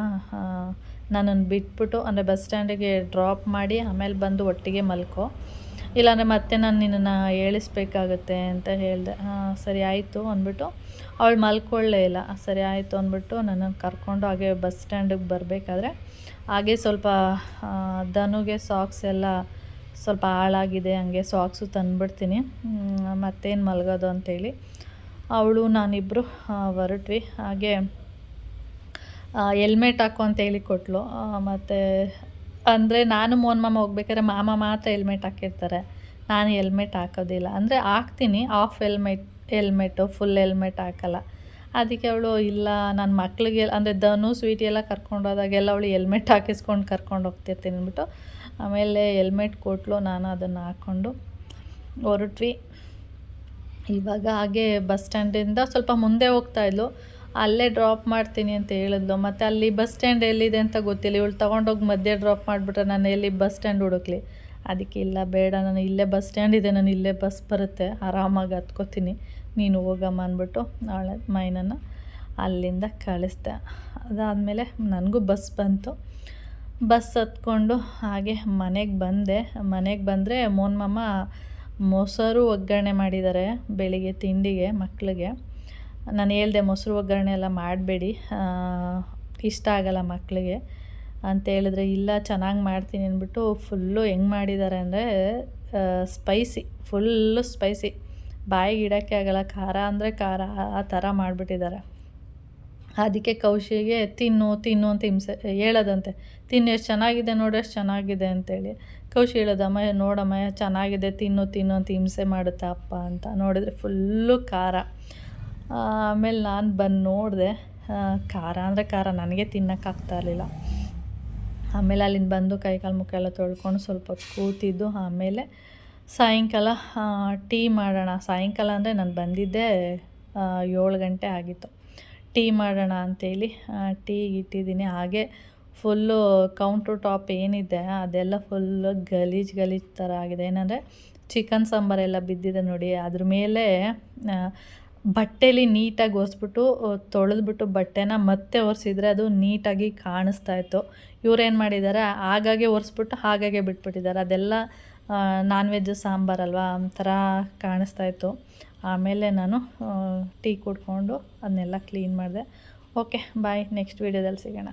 ನನ್ನನ್ನು ಬಿಟ್ಬಿಟ್ಟು ಅಂದರೆ ಬಸ್ ಸ್ಟ್ಯಾಂಡಿಗೆ ಡ್ರಾಪ್ ಮಾಡಿ ಆಮೇಲೆ ಬಂದು ಒಟ್ಟಿಗೆ ಮಲ್ಕೋ, ಇಲ್ಲಾಂದರೆ ಮತ್ತೆ ನಾನು ನಿನ್ನನ್ನು ಏಳಿಸ್ಬೇಕಾಗತ್ತೆ ಅಂತ ಹೇಳಿದೆ. ಸರಿ ಆಯಿತು ಅಂದ್ಬಿಟ್ಟು ಅವಳು ಮಲ್ಕೊಳ್ಳೇ ಇಲ್ಲ. ಸರಿ ಆಯಿತು ಅಂದ್ಬಿಟ್ಟು ನನ್ನನ್ನು ಕರ್ಕೊಂಡು ಹಾಗೆ ಬಸ್ ಸ್ಟ್ಯಾಂಡಿಗೆ ಬರಬೇಕಾದ್ರೆ ಹಾಗೆ ಸ್ವಲ್ಪ ಧನುಗೆ ಸಾಕ್ಸ್ ಎಲ್ಲ ಸ್ವಲ್ಪ ಹಾಳಾಗಿದೆ, ಹಂಗೆ ಸಾಕ್ಸು ತಂದುಬಿಡ್ತೀನಿ, ಮತ್ತೇನು ಮಲಗೋದು ಅಂತೇಳಿ ಅವಳು ನಾನಿಬ್ಬರು ಹೊರಟ್ವಿ. ಹಾಗೆ ಹೆಲ್ಮೆಟ್ ಹಾಕು ಅಂತೇಳಿ ಕೊಟ್ಟಳು. ಮತ್ತು ಅಂದರೆ ನಾನು ಮೋಹನ್ ಮಾಮ ಹೋಗ್ಬೇಕಾದ್ರೆ ಮಾಮ ಮಾತ್ರ ಹೆಲ್ಮೆಟ್ ಹಾಕಿರ್ತಾರೆ, ನಾನು ಹೆಲ್ಮೆಟ್ ಹಾಕೋದಿಲ್ಲ. ಅಂದರೆ ಹಾಕ್ತೀನಿ, ಆಫ್ ಹೆಲ್ಮೆಟ್ಟು, ಫುಲ್ ಹೆಲ್ಮೆಟ್ ಹಾಕಲ್ಲ. ಅದಕ್ಕೆ ಅವಳು ಇಲ್ಲ, ನನ್ನ ಮಕ್ಳಿಗೆ ಅಂದರೆ ಧನು ಸ್ವೀಟಿ ಎಲ್ಲ ಕರ್ಕೊಂಡೋದಾಗೆಲ್ಲ ಅವಳು ಹೆಲ್ಮೆಟ್ ಹಾಕಿಸ್ಕೊಂಡು ಕರ್ಕೊಂಡು ಹೋಗ್ತಿರ್ತೀನಿ ಅಂದ್ಬಿಟ್ಟು ಆಮೇಲೆ ಹೆಲ್ಮೆಟ್ ಕೊಟ್ಟಳು. ನಾನು ಅದನ್ನು ಹಾಕ್ಕೊಂಡು ಹೊರಟ್ವಿ. ಇವಾಗ ಹಾಗೆ ಬಸ್ ಸ್ಟ್ಯಾಂಡಿಂದ ಸ್ವಲ್ಪ ಮುಂದೆ ಹೋಗ್ತಾಯಿದ್ಲು, ಅಲ್ಲೇ ಡ್ರಾಪ್ ಮಾಡ್ತೀನಿ ಅಂತ ಹೇಳಿದ್ಲು. ಮತ್ತು ಅಲ್ಲಿ ಬಸ್ ಸ್ಟ್ಯಾಂಡ್ ಎಲ್ಲಿದೆ ಅಂತ ಗೊತ್ತಿಲ್ಲ, ಇವಳು ತೊಗೊಂಡೋಗಿ ಮಧ್ಯೆ ಡ್ರಾಪ್ ಮಾಡಿಬಿಟ್ರೆ ನಾನು ಎಲ್ಲಿ ಬಸ್ ಸ್ಟ್ಯಾಂಡ್ ಹುಡುಕ್ಲಿ. ಅದಕ್ಕೆ ಇಲ್ಲ ಬೇಡ, ನಾನು ಇಲ್ಲೇ ಬಸ್ ಸ್ಟ್ಯಾಂಡ್ ಇದೆ, ನಾನು ಇಲ್ಲೇ ಬಸ್ ಬರುತ್ತೆ, ಆರಾಮಾಗಿ ಹತ್ಕೋತೀನಿ, ನೀನು ಹೋಗಮ್ಮ ಅಂದ್ಬಿಟ್ಟು ಅವಳ ಮೈನನ್ನು ಅಲ್ಲಿಂದ ಕಳಿಸ್ದೆ. ಅದಾದಮೇಲೆ ನನಗೂ ಬಸ್ ಬಂತು. ಬಸ್ ಹತ್ಕೊಂಡು ಹಾಗೆ ಮನೆಗೆ ಬಂದೆ. ಮನೆಗೆ ಬಂದರೆ ಮೋಹನ್ ಮಾಮ ಮೊಸರು ಒಗ್ಗರಣೆ ಮಾಡಿದ್ದಾರೆ ಬೆಳಿಗ್ಗೆ ತಿಂಡಿಗೆ ಮಕ್ಕಳಿಗೆ. ನಾನು ಹೇಳ್ದೆ ಮೊಸರು ಒಗ್ಗರಣೆ ಎಲ್ಲ ಮಾಡಬೇಡಿ, ಇಷ್ಟ ಆಗಲ್ಲ ಮಕ್ಕಳಿಗೆ ಅಂತ ಹೇಳಿದ್ರೆ, ಇಲ್ಲ ಚೆನ್ನಾಗಿ ಮಾಡ್ತೀನಿ ಅಂದ್ಬಿಟ್ಟು ಫುಲ್ಲು ಹೆಂಗೆ ಮಾಡಿದ್ದಾರೆ ಅಂದರೆ ಫುಲ್ಲು ಸ್ಪೈಸಿ, ಬಾಯಿಗೆ ಇಡೋಕ್ಕೆ ಆಗಲ್ಲ, ಖಾರ ಅಂದರೆ ಖಾರ ಆ ಥರ ಮಾಡಿಬಿಟ್ಟಿದ್ದಾರೆ. ಅದಕ್ಕೆ ಕೌಶಿಗೆ ತಿನ್ನು ಅಂತ ಹಿಂಸೆ ಹೇಳೋದಂತೆ, ತಿನ್ನು ಎಷ್ಟು ಚೆನ್ನಾಗಿದೆ ನೋಡು ಎಷ್ಟು ಚೆನ್ನಾಗಿದೆ ಅಂತೇಳಿ. ಕೌಶಿ ಹೇಳೋದಮ್ಮ ನೋಡಮ್ಮ ಚೆನ್ನಾಗಿದೆ ತಿನ್ನು ಅಂತ ಹಿಂಸೆ ಮಾಡುತ್ತಾ ಅಪ್ಪ ಅಂತ. ನೋಡಿದ್ರೆ ಫುಲ್ಲು ಖಾರ. ಆಮೇಲೆ ನಾನು ಬಂದು ನೋಡಿದೆ, ಖಾರ ಅಂದರೆ ಖಾರ, ನನಗೆ ತಿನ್ನೋಕ್ಕಾಗ್ತಾ ಇರಲಿಲ್ಲ. ಆಮೇಲೆ ಅಲ್ಲಿಂದ ಬಂದು ಕೈಕಾಲು ಮುಖ ಎಲ್ಲ ತೊಳ್ಕೊಂಡು ಸ್ವಲ್ಪ ಹೊತ್ತು ಕೂತಿದ್ದು. ಆಮೇಲೆ ಸಾಯಂಕಾಲ ಟೀ ಮಾಡೋಣ, ಸಾಯಂಕಾಲ ಅಂದರೆ ನಾನು ಬಂದಿದ್ದೆ 7 ಗಂಟೆ ಆಗಿತ್ತು. ಟೀ ಮಾಡೋಣ ಅಂಥೇಳಿ ಟೀಗೆ ಇಟ್ಟಿದ್ದೀನಿ. ಹಾಗೆ ಫುಲ್ಲು ಕೌಂಟ್ರ್ ಟಾಪ್ ಏನಿದೆ ಅದೆಲ್ಲ ಫುಲ್ಲು ಗಲೀಜು ಥರ ಆಗಿದೆ. ಏನಂದರೆ ಚಿಕನ್ ಸಾಂಬಾರೆಲ್ಲ ಬಿದ್ದಿದೆ ನೋಡಿ, ಅದ್ರ ಮೇಲೆ ಬಟ್ಟೆಲಿ ನೀಟಾಗಿ ಒರೆಸ್ಬಿಟ್ಟು ತೊಳೆದ್ಬಿಟ್ಟು ಬಟ್ಟೆನ ಮತ್ತೆ ಒರೆಸಿದ್ರೆ ಅದು ನೀಟಾಗಿ ಕಾಣಿಸ್ತಾಯಿತ್ತು. ಇವ್ರೇನು ಮಾಡಿದ್ದಾರೆ, ಆಗಾಗೆ ಒರೆಸ್ಬಿಟ್ಟು ಹಾಗಾಗೆ ಬಿಟ್ಬಿಟ್ಟಿದ್ದಾರೆ. ಅದೆಲ್ಲ ನಾನ್ ವೆಜ್ ಸಾಂಬಾರಲ್ವ ಒಂಥರ ಕಾಣಿಸ್ತಾಯಿತ್ತು. ಆಮೇಲೆ ನಾನು ಟೀ ಕುಡ್ಕೊಂಡು ಅದನ್ನೆಲ್ಲ ಕ್ಲೀನ್ ಮಾಡಿದೆ. ಓಕೆ ಬಾಯ್, ನೆಕ್ಸ್ಟ್ ವೀಡಿಯೋದಲ್ಲಿ ಸಿಗೋಣ.